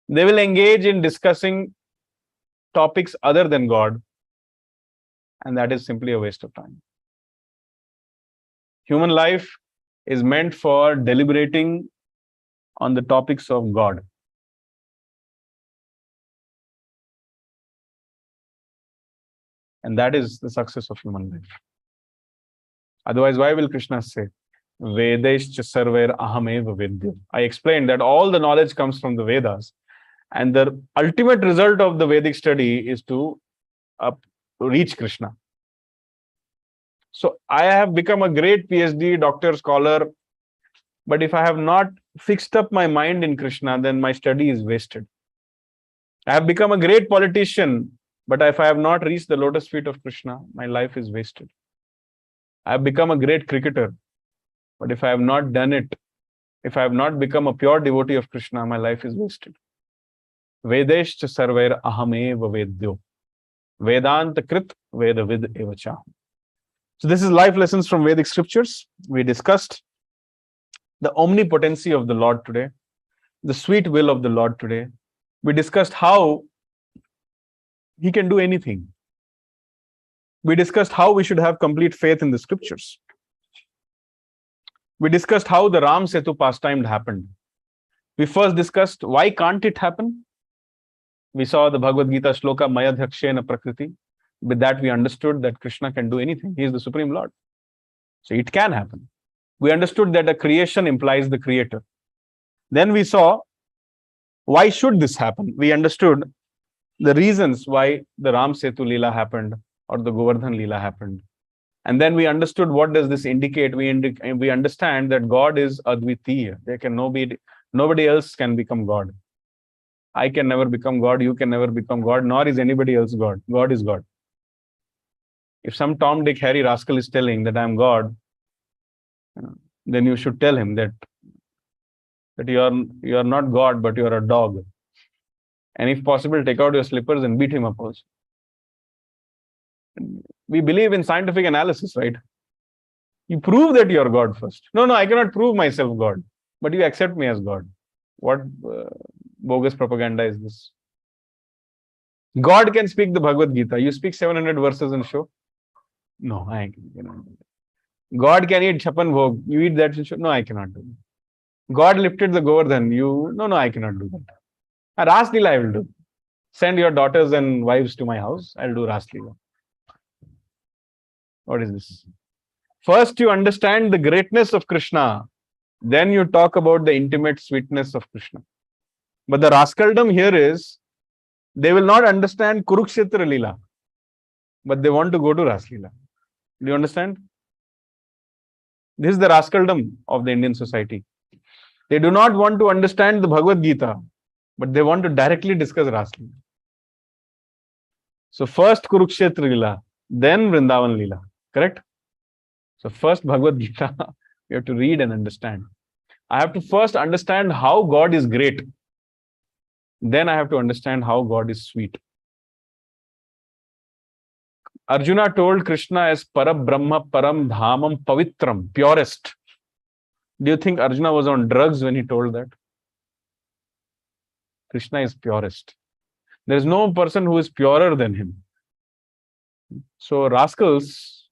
they will engage in discussing topics other than God, and that is simply a waste of time. Human life is meant for deliberating on the topics of God. And that is the success of human life. Otherwise, why will Krishna say, Vedaischa sarvair ahameva vidya? I explained that all the knowledge comes from the Vedas. And the ultimate result of the Vedic study is to reach Krishna. So I have become a great PhD, doctor, scholar, but if I have not fixed up my mind in Krishna, then my study is wasted. I have become a great politician, but if I have not reached the lotus feet of Krishna, my life is wasted. I have become a great cricketer, but if I have not done it, if I have not become a pure devotee of Krishna, my life is wasted. Vedeshcha sarvair ahameva vedyo. Vedanta Krit Veda Vid Evacha. So this is life lessons from Vedic scriptures. We discussed the omnipotency of the Lord today, the sweet will of the Lord today. We discussed how he can do anything. We discussed how we should have complete faith in the scriptures. We discussed how the Ram Setu pastime happened. We first discussed why can't it happen. We saw the Bhagavad Gita shloka Mayadhyakshena Prakriti. With that, we understood that Krishna can do anything. He is the Supreme Lord. So it can happen. We understood that a creation implies the creator. Then we saw why should this happen. We understood the reasons why the Ram Setu Leela happened or the Govardhan Leela happened. And then we understood what does this indicate. We understand that God is Advitiya. There can nobody else can become God. I can never become God. You can never become God. Nor is anybody else God. God is God. If some Tom, Dick, Harry rascal is telling that I am God, then you should tell him that you are not God, but you are a dog. And if possible, take out your slippers and beat him up also. We believe in scientific analysis, right? You prove that you are God first. No, I cannot prove myself God, but you accept me as God. What bogus propaganda is this? God can speak the Bhagavad Gita. You speak 700 verses and show. No, I cannot do that. God can eat chapan bhog. You eat that and show. No, I cannot do that. God lifted the Govardhan. No, I cannot do that. A Ras Leela I will do. Send your daughters and wives to my house. I'll do Ras Leela. What is this? First, you understand the greatness of Krishna. Then you talk about the intimate sweetness of Krishna. But the rascaldom here is, they will not understand Kurukshetra Leela, but they want to go to Ras Leela. Do you understand? This is the rascaldom of the Indian society. They do not want to understand the Bhagavad Gita, but they want to directly discuss Ras Leela. So first Kurukshetra Leela, then Vrindavan Leela. Correct? So first Bhagavad Gita, you have to read and understand. I have to first understand how God is great. Then I have to understand how God is sweet. Arjuna told Krishna as Parabrahma Param Dhamam Pavitram, purest. Do you think Arjuna was on drugs when he told that? Krishna is purest. There is no person who is purer than him. So rascals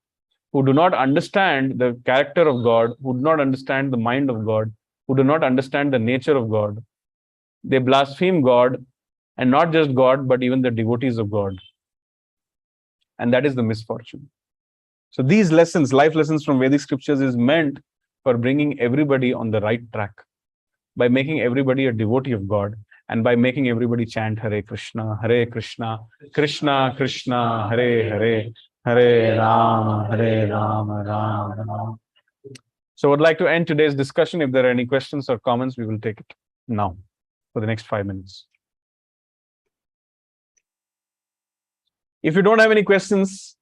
who do not understand the character of God, who do not understand the mind of God, who do not understand the nature of God, they blaspheme God, and not just God, but even the devotees of God. And that is the misfortune. So these lessons, life lessons from Vedic scriptures, is meant for bringing everybody on the right track, by making everybody a devotee of God, and by making everybody chant Hare Krishna, Krishna Krishna, Hare Hare, Hare Rama, Rama Rama. So I would like to end today's discussion. If there are any questions or comments, we will take it now for the next 5 minutes. If you don't have any questions,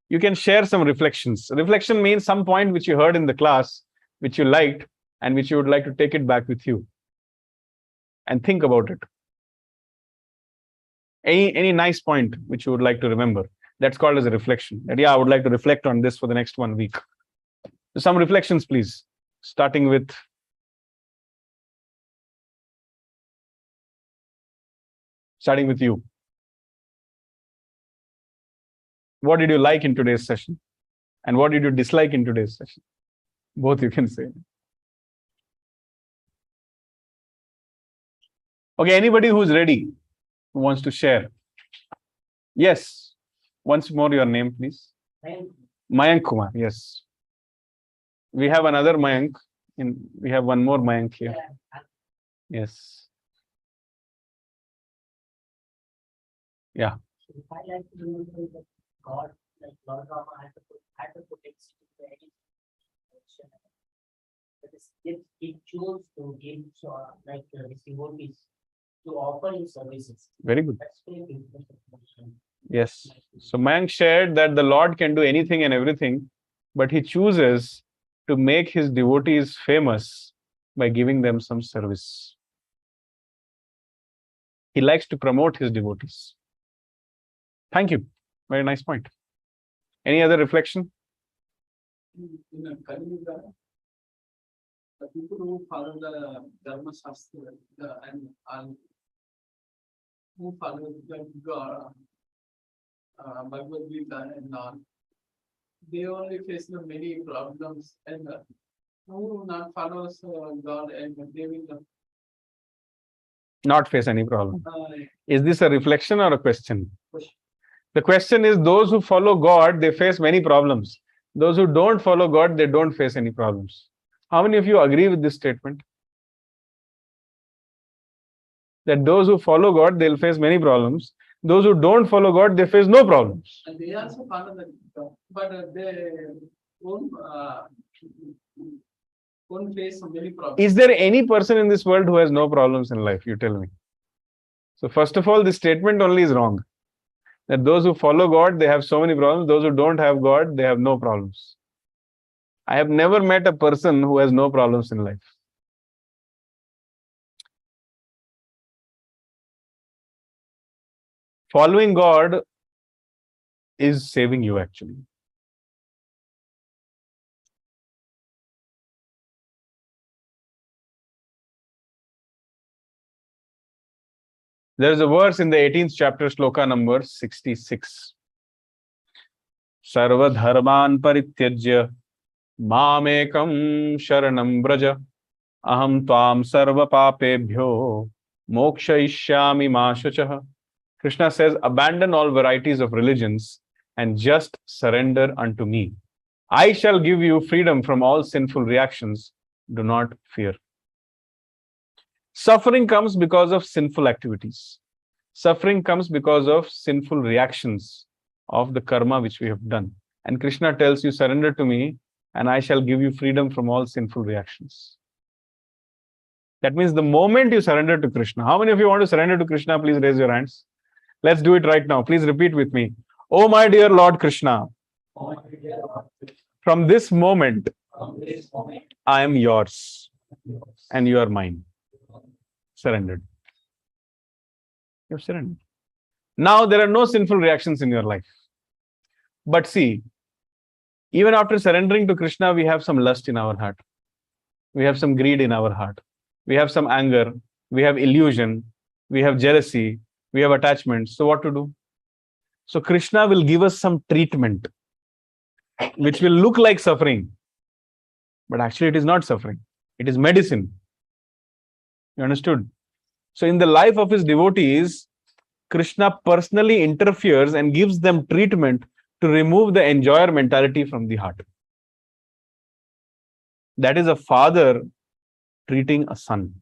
you can share some reflections. Reflection means some point which you heard in the class, which you liked, and which you would like to take it back with you and think about it. Any nice point which you would like to remember. That's called as a reflection. That, I would like to reflect on this for the next 1 week. So some reflections, please. Starting with you. What did you like in today's session? And what did you dislike in today's session? Both you can say. Okay, anybody who's ready, who wants to share? Yes. Once more, your name, please. Mayank Kumar, yes. We have another Mayank. We have one more Mayank here. Yes. Yeah. If I like to remember that God, like Lord Rama, had to put it in he chose to give his devotees to offer his services. Very good. That's very important. Yes. So Mayank shared that the Lord can do anything and everything, but he chooses to make his devotees famous by giving them some service. He likes to promote his devotees. Thank you. Very nice point. Any other reflection? In Kalyuga, the people who follow the Dharma Shastra and who follow the Bhagavad Gita and all, they only face the many problems, and who not follows God, and they will Not face any problem. uh, Is this a reflection or a question? push. The question is, those who follow God, they face many problems. Those who don't follow God, they don't face any problems. How many of you agree with this statement? That those who follow God, they'll face many problems. Those who don't follow God, they face no problems. And they also follow the God, but they won't, won't face so many problems. Is there any person in this world who has no problems in life? You tell me. So first of all, this statement only is wrong. That those who follow God, they have so many problems. Those who don't have God, they have no problems. I have never met a person who has no problems in life. Following God is saving you actually. There is a verse in the 18th chapter, sloka number 66. Sarva dharman parityajya mamekam sharanam braja aham tvam sarva papebhyo mokshayishyami ma shachah. Krishna says, abandon all varieties of religions and just surrender unto me. I shall give you freedom from all sinful reactions. Do not fear. Suffering comes because of sinful activities. Suffering comes because of sinful reactions of the karma which we have done. And Krishna tells you, surrender to me and I shall give you freedom from all sinful reactions. That means the moment you surrender to Krishna. How many of you want to surrender to Krishna? Please raise your hands. Let's do it right now. Please repeat with me. Oh my dear Lord Krishna, from this moment, I am yours and you are mine. Surrendered. You have surrendered. Now there are no sinful reactions in your life. But see, even after surrendering to Krishna, we have some lust in our heart. We have some greed in our heart. We have some anger. We have illusion. We have jealousy. We have attachments. So what to do? So Krishna will give us some treatment which will look like suffering. But actually it is not suffering. It is medicine. You understood? So in the life of his devotees, Krishna personally interferes and gives them treatment to remove the enjoyer mentality from the heart. That is a father treating a son.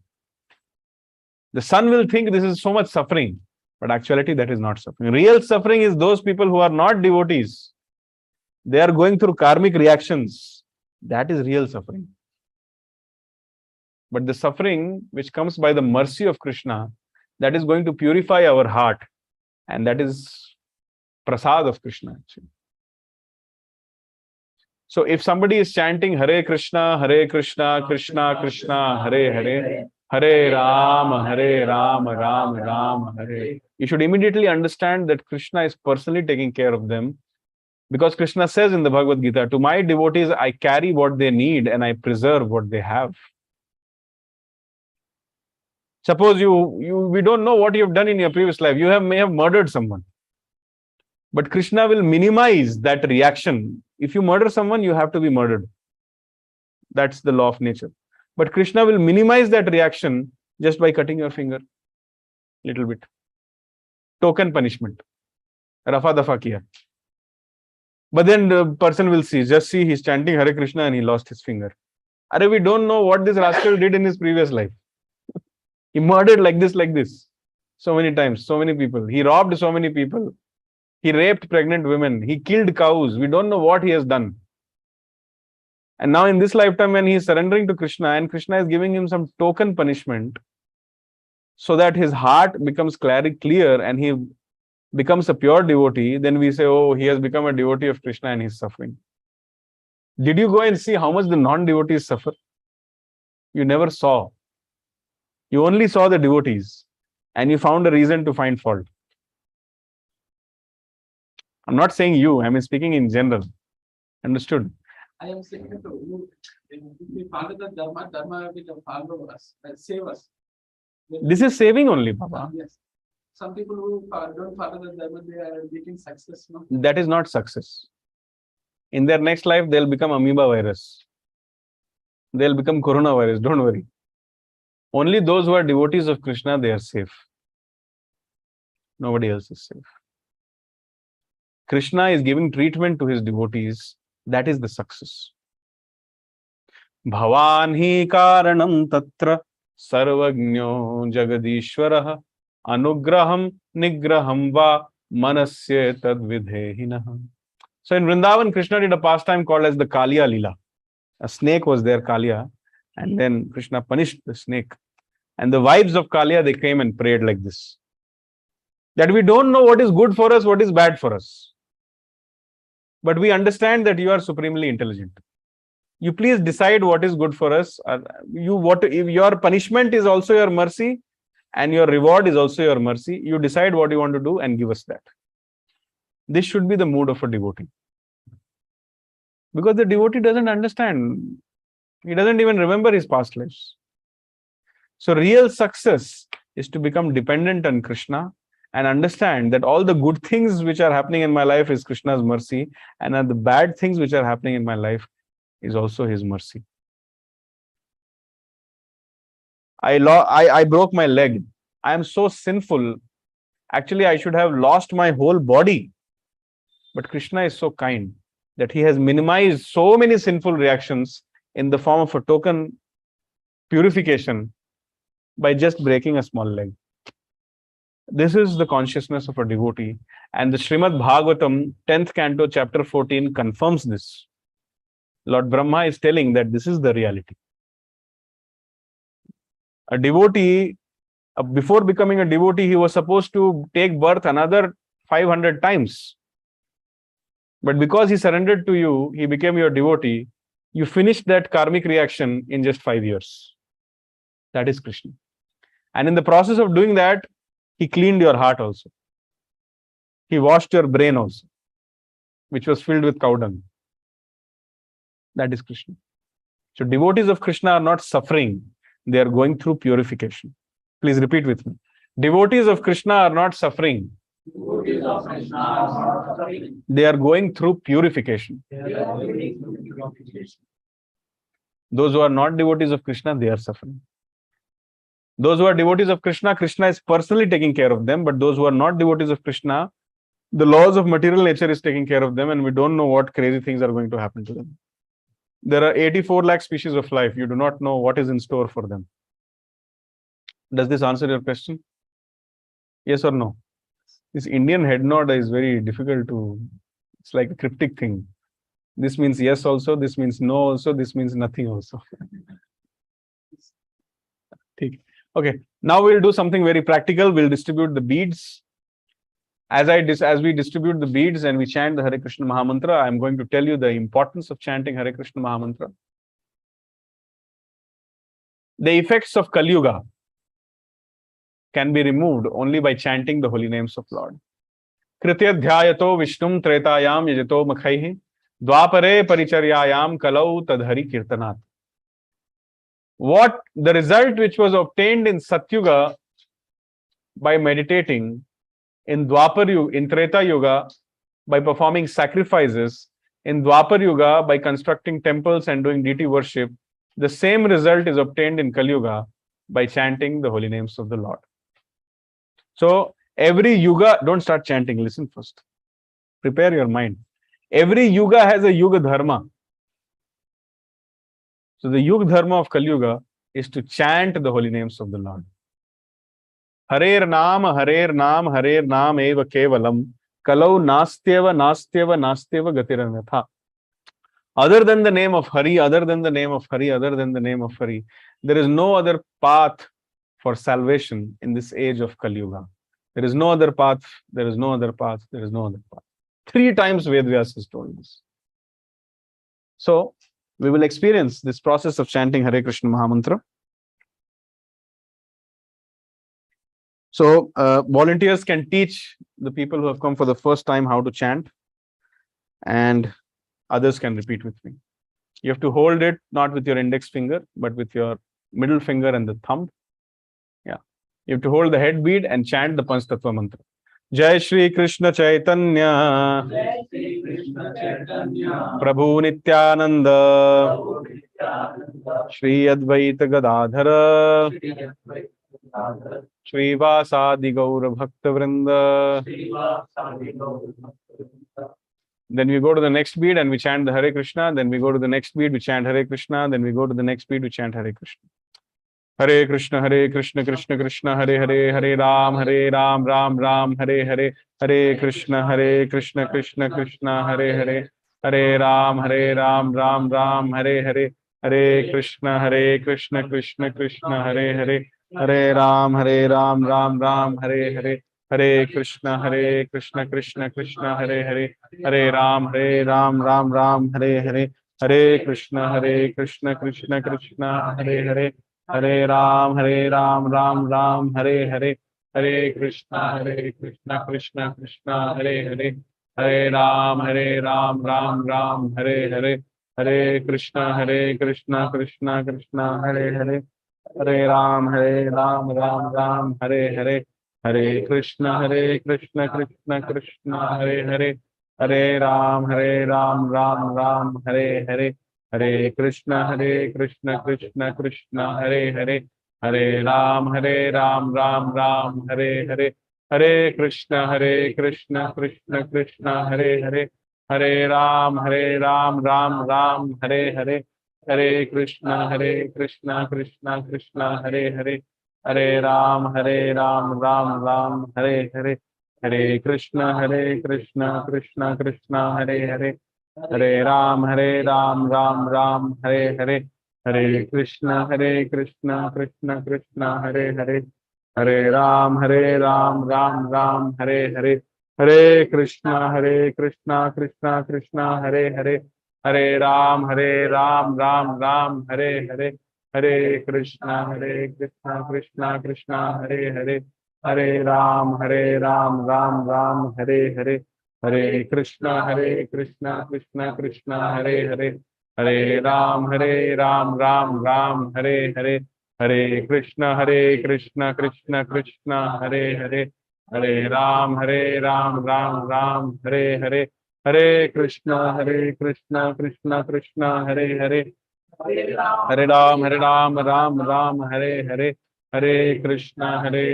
The son will think this is so much suffering, but actuality that is not suffering. Real suffering is those people who are not devotees. They are going through karmic reactions. That is real suffering. But the suffering which comes by the mercy of Krishna, that is going to purify our heart. And that is prasad of Krishna actually. So if somebody is chanting Hare Krishna, Krishna Krishna, Hare Hare, Hare Rama, Rama Rama, Hare, you should immediately understand that Krishna is personally taking care of them. Because Krishna says in the Bhagavad Gita, to my devotees, I carry what they need and I preserve what they have. Suppose we don't know what you have done in your previous life. You may have murdered someone. But Krishna will minimize that reaction. If you murder someone, you have to be murdered. That's the law of nature. But Krishna will minimize that reaction just by cutting your finger. Little bit. Token punishment. Rafa dafa kiya. But then the person will see, just see he's chanting Hare Krishna and he lost his finger. Arey, we don't know what this rascal did in his previous life. He murdered like this. So many times, so many people. He robbed so many people. He raped pregnant women. He killed cows. We don't know what he has done. And now in this lifetime, when he is surrendering to Krishna and Krishna is giving him some token punishment so that his heart becomes clear and he becomes a pure devotee, then we say, oh, he has become a devotee of Krishna and he's suffering. Did you go and see how much the non-devotees suffer? You never saw. You only saw the devotees and you found a reason to find fault. I'm not saying you, I mean speaking in general. Understood? I am saying to you, if we follow the Dharma, Dharma will follow us and save us. This is saving only, Baba. Yes. Some people who don't follow the Dharma, they are getting success. No? That is not success. In their next life, they'll become amoeba virus. They'll become coronavirus. Don't worry. Only those who are devotees of Krishna, they are safe. Nobody else is safe. Krishna is giving treatment to his devotees. That is the success. Bhavan hi karanam tatra sarvagno jagadishwarah anugraham nigraham va manasya tadvidhehinah. So in Vrindavan, Krishna did a pastime called as the Kalya Lila. A snake was there, Kalya, and then Krishna punished the snake. And the wives of Kalya, they came and prayed like this. That we don't know what is good for us, what is bad for us. But we understand that you are supremely intelligent. You please decide what is good for us. If your punishment is also your mercy and your reward is also your mercy, you decide what you want to do and give us that. This should be the mood of a devotee. Because the devotee doesn't understand. He doesn't even remember his past lives. So real success is to become dependent on Krishna and understand that all the good things which are happening in my life is Krishna's mercy, and the bad things which are happening in my life is also his mercy. I broke my leg. I am so sinful. Actually, I should have lost my whole body. But Krishna is so kind that he has minimized so many sinful reactions in the form of a token purification by just breaking a small leg. This is the consciousness of a devotee. And the Srimad Bhagavatam, 10th canto, chapter 14, confirms this. Lord Brahma is telling that this is the reality. A devotee, before becoming a devotee, he was supposed to take birth another 500 times. But because he surrendered to you, he became your devotee. You finished that karmic reaction in just 5 years. That is Krishna. And in the process of doing that, he cleaned your heart also. He washed your brain also, which was filled with cow dung. That is Krishna. So devotees of Krishna are not suffering. They are going through purification. Please repeat with me. Devotees of Krishna are not suffering. Devotees of Krishna are not suffering. They are going through purification. They are going through purification. Those who are not devotees of Krishna, they are suffering. Those who are devotees of Krishna, Krishna is personally taking care of them. But those who are not devotees of Krishna, the laws of material nature is taking care of them, and we don't know what crazy things are going to happen to them. There are 84 lakh species of life. You do not know what is in store for them. Does this answer your question? Yes or no? This Indian head nod is very difficult to, it's like a cryptic thing. This means yes also, this means no also, this means nothing also. Okay, now we'll do something very practical. We'll distribute the beads. As we distribute the beads and we chant the Hare Krishna Mahamantra, I'm going to tell you the importance of chanting Hare Krishna Mahamantra. The effects of Kalyuga can be removed only by chanting the holy names of Lord. Kritya dhyayato vishnum tretayam yajato makhaihi dvapare paricharyayam kalau tadhari kirtanat. What the result which was obtained in Satyuga by meditating, in Dwapar Yuga, in Treta Yuga by performing sacrifices, in Dwapar Yuga by constructing temples and doing deity worship, the same result is obtained in Kalyuga by chanting the holy names of the Lord. So every yuga, don't start chanting, listen first. Prepare your mind. Every yuga has a yuga dharma. So the yuga dharma of Kalyuga is to chant the holy names of the Lord. Harer Naam eva kevalam kalau nastyeva gatiranatha. Other than the name of Hari, other than the name of Hari, other than the name of Hari, there is no other path for salvation in this age of Kalyuga. There is no other path, there is no other path, there is no other path. 3 times Vedvyas has told this. So, we will experience this process of chanting Hare Krishna Mahamantra. So volunteers can teach the people who have come for the first time how to chant, and others can repeat with me. You have to hold it not with your index finger, but with your middle finger and the thumb. Yeah. You have to hold the head bead and chant the Panch Tattva mantra. Jai Shri Krishna Chaitanya Jai Shri Krishna Chaitanya, Prabhu Nityananda Prabhu Nityananda, Shri Advaita Gadadhara Shri Advaita Gadadhara, Shri Vasadi Gaura Bhakta Vrinda. Shri Vasadi Gaura. Then we go to the next bead and we chant the Hare Krishna. Then we go to the next bead, we chant Hare Krishna. Then we go to the next bead, we chant Hare Krishna. Hare Krishna, Krishna Krishna, Hare Hare, Hare Ram, Ram Ram, Hare Hare, Hare Krishna, Krishna Krishna, Hare Hare, Hare Ram, Ram Ram, Hare Hare, Hare Krishna, Krishna Krishna, Hare Hare, Hare Ram, Ram Ram, Hare Hare, Hare Krishna, Krishna Krishna, Hare Hare, Hare Ram, Ram Ram, Hare Hare, Hare Krishna, Krishna Krishna, Hare Hare, Hare Ram, Ram Ram, Hare Hare, Hare Krishna, Krishna Krishna, Hare Hare, Hare Ram, Ram Ram, Hare Hare, Hare Krishna, Krishna Krishna, Hare Hare, Hare Ram, Ram Ram, Hare Hare, Hare Krishna, Krishna Krishna, Hare Hare, Hare Ram, Ram Hare Hare, Hare Krishna, Krishna Krishna, Hare Hare, Hare Ram, Ram Hare Hare, Hare Krishna, Krishna Krishna, Hare Hare, Hare Ram, Ram Hare Hare, Hare Krishna, Krishna Krishna, Hare Hare, Hare Ram, Ram Hare Hare, Hare Krishna, Krishna Krishna, Hare Hare, Hare Ram, Ram Hare Hare, Hare Krishna, Krishna Krishna, Hare Hare, Hare Ram, Ram Hare Hare, Hare Krishna, Krishna Krishna, Hare Hare, Hare Ram, Ram Hare Hare, Hare Krishna, Krishna Krishna, Hare Hare, Hare Ram, Ram Hare Hare, Hare Krishna, Krishna Krishna, Hare Hare, Hare Ram, Ram Hare Hare, Hare Krishna, Krishna Krishna, Hare Hare, Hare Ram, Ram Hare Hare, Hare Krishna, Krishna Krishna, Hare Hare, Hare Ram, Ram Hare Hare,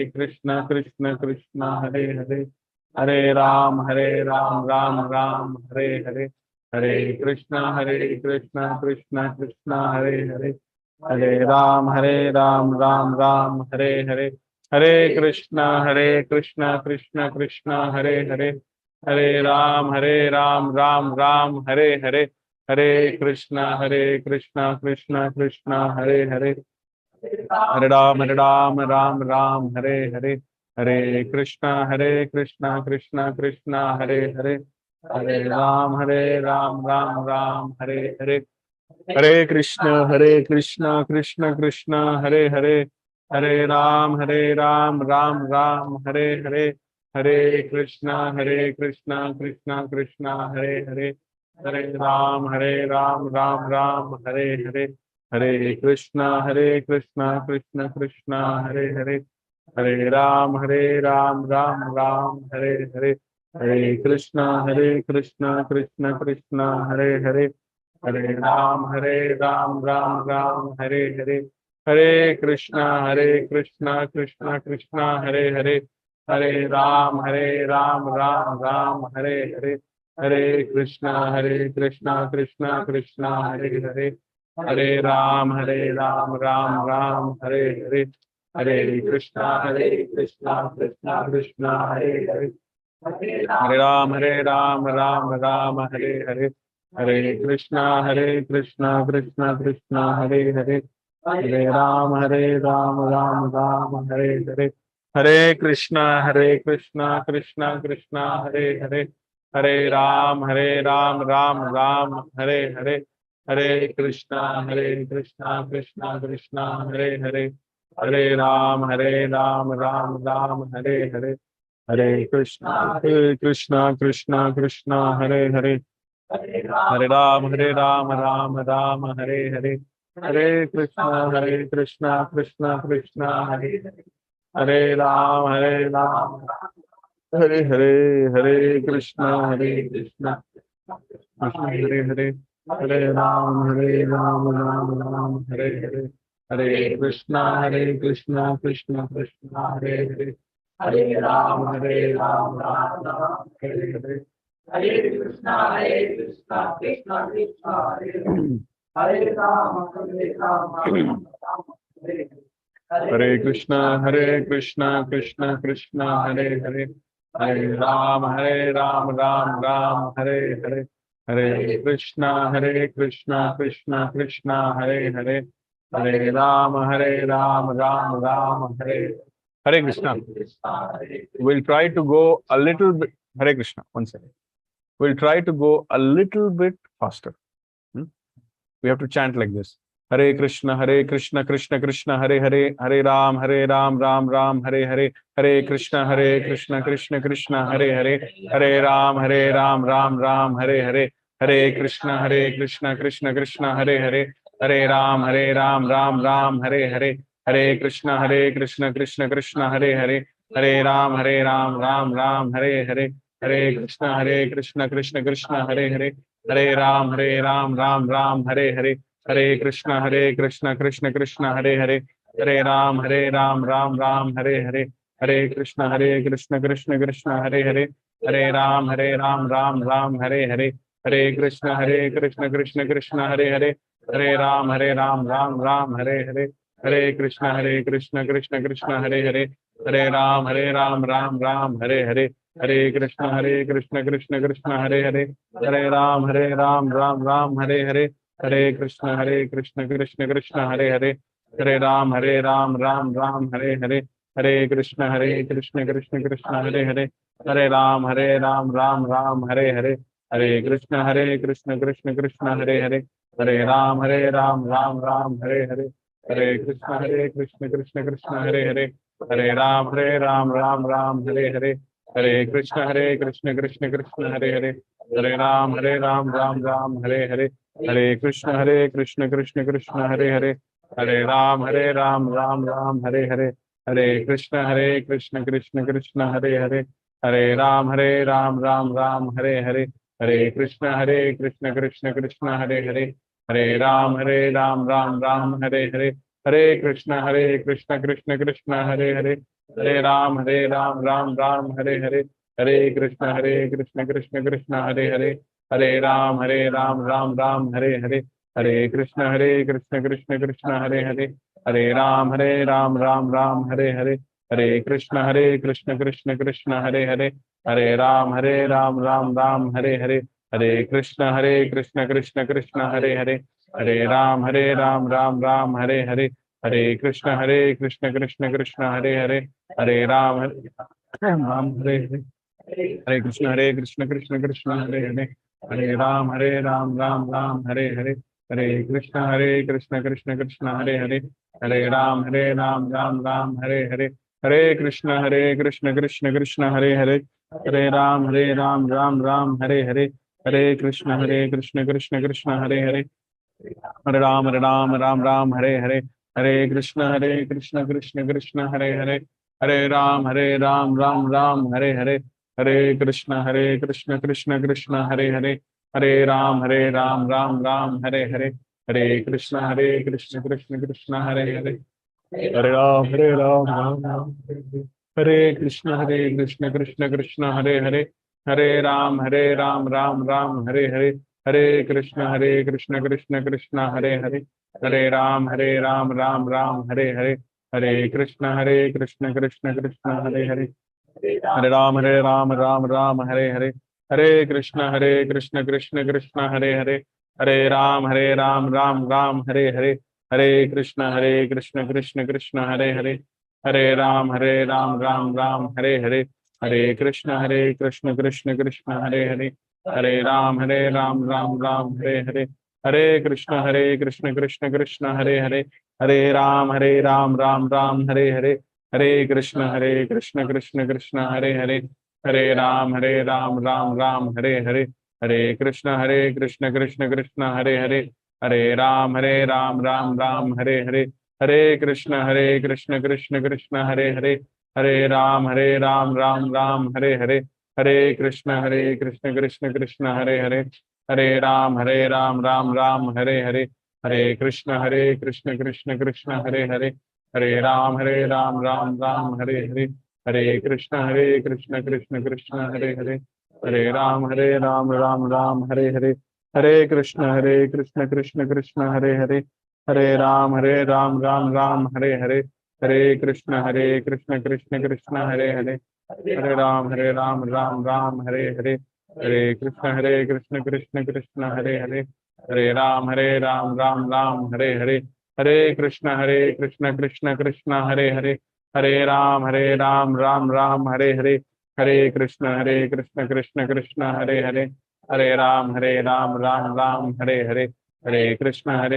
Hare Krishna, Krishna Krishna, Hare Hare, Hare Ram, Ram Hare Hare, Hare Krishna, Krishna Krishna, Hare Hare, Hare Ram, Ram Hare Hare, Hare Krishna, Krishna Krishna, Hare Hare, Hare Ram, Ram Hare Hare, Hare Krishna, Krishna Krishna, Hare Hare, Hare Ram, Hare Hare, Hare Krishna, Krishna Krishna, Hare Hare, Hare Ram, Ram Hare Hare, Hare Krishna, Krishna Krishna, Hare Hare, Hare Ram, Ram Hare Hare, Hare Krishna, Krishna Krishna, Hare Hare, Hare Ram, Ram Hare Hare, Hare Krishna, Krishna Krishna, Hare Hare, Hare Ram, Ram Hare Hare, Hare Krishna, Krishna Krishna, Hare Hare, Hare Ram, Ram Hare Hare, Hare Krishna, Krishna Krishna, Hare Hare, Hare Ram, Ram Hare Hare, Hare Krishna, Krishna Krishna, Hare Hare, Hare Ram, Ram Hare Hare, Hare Krishna, Krishna Krishna, Hare Hare, Hare Ram, Ram Hare Hare, Hare Krishna, Krishna Krishna, Hare Hare, Hare Ram, Ram Hare Hare, Hare Krishna, Krishna Krishna, Hare Hare, Hare Ram, Ram Hare Hare, Hare Krishna, Krishna Krishna, Hare Hare, Hare Ram, Ram Ram, Hare Hare, Hare Krishna, Krishna Krishna, Hare Hare, Hare Ram, Ram Ram, Hare Hare, Hare Krishna, Krishna Krishna, Hare Hare, Hare Ram, Hare Hare, Hare Krishna, Krishna Hare Hare, Hare Ram, Ram Ram, Hare Hare, Hare Krishna, Krishna Krishna, Hare Hare, Hare Ram, Ram Hare Hare. Hare Krishna, Krishna Krishna, Hare Rama, Rama, Hare Hare Krishna, Krishna Krishna, Hare Hare, Hare Ram, Ram Ram, Hare Hare, Hare Krishna, Krishna Krishna, Hare Hare, Hare Ram, Ram Hare Hare Krishna. We'll try to go a little bit. Hare Krishna. One second. We'll try to go a little bit faster. We have to chant like this. Hare Krishna, Krishna Krishna, Hare Hare, Hare Ram, Ram Ram, Hare Hare, Hare Krishna, Krishna Krishna, Hare Hare, Hare Ram, Ram Ram, Hare Hare, Hare Krishna, Krishna Krishna, Hare Hare, Hare Ram, Ram Ram, Hare Hare, Hare Krishna, Krishna Krishna, Hare Hare, Hare Ram, Ram Ram, Hare Hare, Hare Krishna, Krishna Krishna, Hare Hare, Hare Ram, Ram Ram, Hare Hare, Hare Krishna, Krishna Krishna, Hare Hare, Hare Ram, Ram Ram, Hare Hare, Hare Krishna, Krishna Krishna, Hare Hare, Hare Ram, Ram Hare Hare, Hare Krishna, Krishna Krishna, Hare Hare, Hare Ram, Ram Hare Hare, Hare Krishna, Krishna Krishna, Hare Hare, Hare Ram, Ram Hare Hare, Hare Krishna, Krishna Krishna, Hare Hare, Hare Ram, Ram Hare Hare, Hare Krishna, Krishna Hare Hare, Hare Ram, Ram Hare Hare, Hare Krishna, Krishna Krishna, Hare Hare, Hare Ram, Ram Hare Hare, Hare Krishna, Krishna Krishna, Hare Hare, Hare Ram, Ram Hare Hare, Hare Krishna, Krishna Krishna, Hare Hare, Hare Ram, Ram Hare Hare, Hare Krishna, Krishna Krishna, Hare Hare, Hare Ram, Ram Hare Hare, Hare Krishna, Krishna Hare Hare, Hare Ram, Ram Hare Hare, Hare Krishna, Krishna Krishna, Hare Hare, Hare Ram, Ram Hare Hare, Hare Krishna, Krishna Krishna, Hare Hare, Hare Ram, Ram Hare Hare, Hare Krishna, Krishna Krishna, Hare Hare, Hare Ram, Ram Hare Hare, Hare Krishna, Krishna Hare Hare, Hare Ram, Ram Hare Hare, Hare Krishna, Krishna Krishna, Hare Hare, Hare Ram, Ram Hare Hare, Hare Krishna, Krishna Krishna, Hare Hare, Hare Ram, Ram Hare Hare, Hare Krishna, Krishna Krishna, Hare Hare, Hare Ram, Ram Hare Hare, Hare Krishna, Krishna Krishna, Hare Hare, Hare Ram, Ram Hare Hare, Hare Krishna, Krishna Krishna, Hare Hare, Hare Ram, Ram Hare Hare, Hare Krishna, Krishna Krishna, Hare Hare, Hare Ram, Ram Hare Hare, Hare Krishna, Krishna Krishna, Hare Hare, Hare Ram, Ram Hare Hare, Hare Krishna, Krishna Krishna, Hare Hare, Hare Ram Hare Hare, Hare Krishna, Krishna Krishna, Hare Hare, Hare Ram, Ram Hare Hare, Hare Krishna, Krishna Krishna, Hare Hare, Hare Ram, Ram Hare Hare, Hare Krishna, Krishna Krishna, Hare Hare, Hare Ram, Ram Hare Krishna, Krishna Hare Hare, Hare Ram, Ram Hare Hare, Hare Krishna, Krishna Hare Hare, Hare Ram, Ram Hare Hare, Hare Krishna, Krishna Krishna, Hare Hare, Hare Ram, Ram Hare Hare, Hare Krishna, Krishna Hare Hare, Hare Ram, Ram Hare Hare, Hare Krishna, Krishna Krishna, Hare Hare, Hare Ram, Ram Hare Hare, Hare Krishna, Krishna Krishna, Hare Hare, Hare Ram, Ram Hare Hare, Hare Krishna, Krishna Krishna, Hare Hare, हरे राम राम राम हरे हरे, हरे कृष्ण कृष्ण कृष्ण हरे हरे, हरे राम राम राम हरे हरे, हरे कृष्ण कृष्ण कृष्ण हरे हरे, हरे राम राम राम हरे हरे, हरे कृष्ण कृष्ण कृष्ण हरे हरे, हरे राम राम राम हरे हरे, हरे कृष्ण कृष्ण कृष्ण हरे हरे, हरे राम राम हरे हरे, हरे कृष्ण कृष्ण कृष्ण हरे हरे, हरे राम राम राम हरे हरे, हरे कृष्ण कृष्ण कृष्ण हरे हरे, हरे राम राम हरे हरे, हरे कृष्ण कृष्ण कृष्ण हरे हरे, हरे राम राम राम हरे हरे, हरे कृष्ण कृष्ण कृष्ण हरे हरे, हरे राम राम हरे हरे, हरे कृष्ण कृष्ण कृष्ण हरे हरे, हरे राम राम राम हरे हरे, हरे कृष्ण कृष्ण कृष्ण हरे हरे, हरे राम राम राम हरे हरे, हरे कृष्ण कृष्ण कृष्ण हरे हरे, हरे राम राम राम हरे हरे, हरे कृष्ण कृष्ण कृष्ण हरे हरे, हरे राम राम राम हरे हरे, हरे कृष्ण कृष्ण कृष्ण हरे हरे, हरे राम राम राम हरे हरे, हरे कृष्ण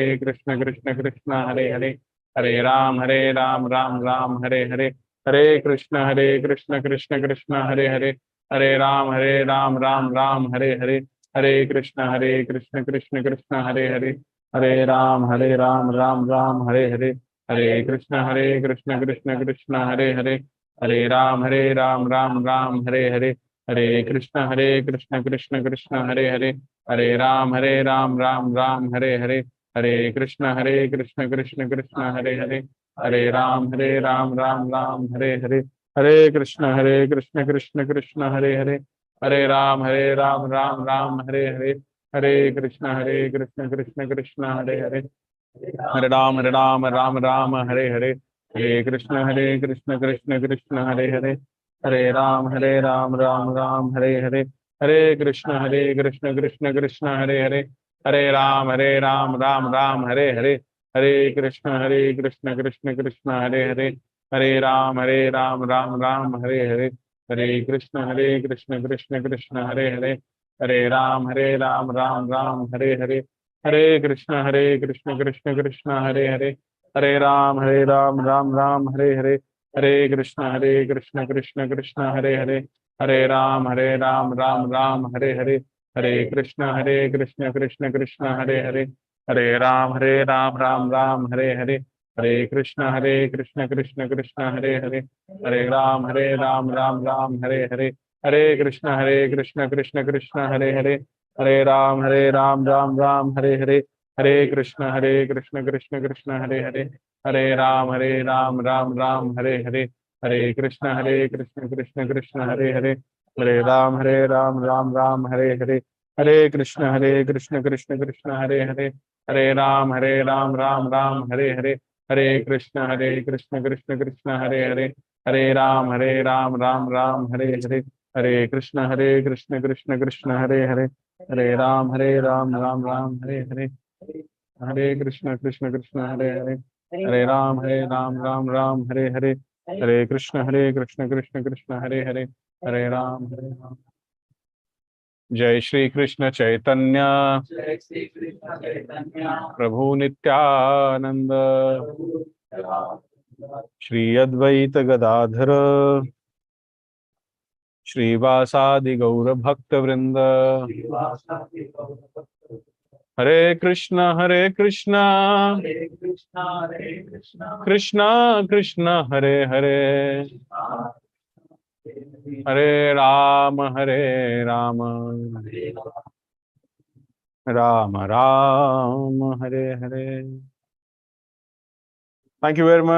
कृष्ण कृष्ण हरे हरे, हरे राम राम राम हरे हरे, हरे कृष्ण कृष्ण कृष्ण हरे हरे, हरे राम राम राम हरे हरे, हरे कृष्ण कृष्ण कृष्ण हरे हरे, हरे राम राम राम हरे हरे, हरे कृष्ण कृष्ण कृष्ण हरे हरे, हरे राम राम राम हरे हरे, हरे कृष्ण कृष्ण कृष्ण हरे हरे, हरे राम राम राम हरे हरे, हरे कृष्ण कृष्ण कृष्ण हरे हरे, हरे राम राम हरे हरे, हरे कृष्ण कृष्ण कृष्ण हरे हरे, हरे राम राम हरे हरे, हरे कृष्ण कृष्ण कृष्ण हरे हरे, हरे राम राम हरे हरे, हरे कृष्ण कृष्ण कृष्ण हरे हरे, हरे राम राम हरे हरे, हरे कृष्ण कृष्ण कृष्ण हरे हरे, हरे राम राम हरे हरे, हरे कृष्ण कृष्ण कृष्ण हरे हरे, हरे राम राम राम हरे हरे, हरे कृष्ण कृष्ण कृष्ण हरे हरे, हरे राम राम राम हरे हरे, हरे कृष्ण कृष्ण कृष्ण हरे हरे, हरे राम राम राम हरे हरे, हरे कृष्ण कृष्ण कृष्ण हरे हरे, हरे राम राम राम हरे हरे, हरे कृष्ण कृष्ण कृष्ण हरे हरे, हरे राम राम राम हरे हरे, हरे कृष्ण कृष्ण कृष्ण हरे हरे, हरे राम राम राम हरे हरे, हरे कृष्ण कृष्ण कृष्ण हरे हरे, हरे राम राम राम हरे हरे, हरे कृष्ण कृष्ण कृष्ण हरे हरे, हरे राम राम राम हरे हरे, हरे कृष्ण कृष्ण कृष्ण हरे हरे, हरे राम राम राम हरे हरे, हरे कृष्ण कृष्ण कृष्ण हरे हरे, हरे राम राम राम हरे हरे, हरे कृष्ण कृष्ण हरे हरे, हरे राम राम राम हरे हरे, हरे कृष्ण कृष्ण कृष्ण हरे हरे, हरे राम जय श्री कृष्ण चैतन्य जय श्री कृष्ण चैतन्य प्रभु नित्यानंद, प्रभु श्री अद्वैत गदाधर श्रीवासादि गौर भक्त वृंद, हरे कृष्ण हरे कृष्ण कृष्ण कृष्ण हरे हरे, हरे Ram Ram Ram Hare Hare. Thank you very much.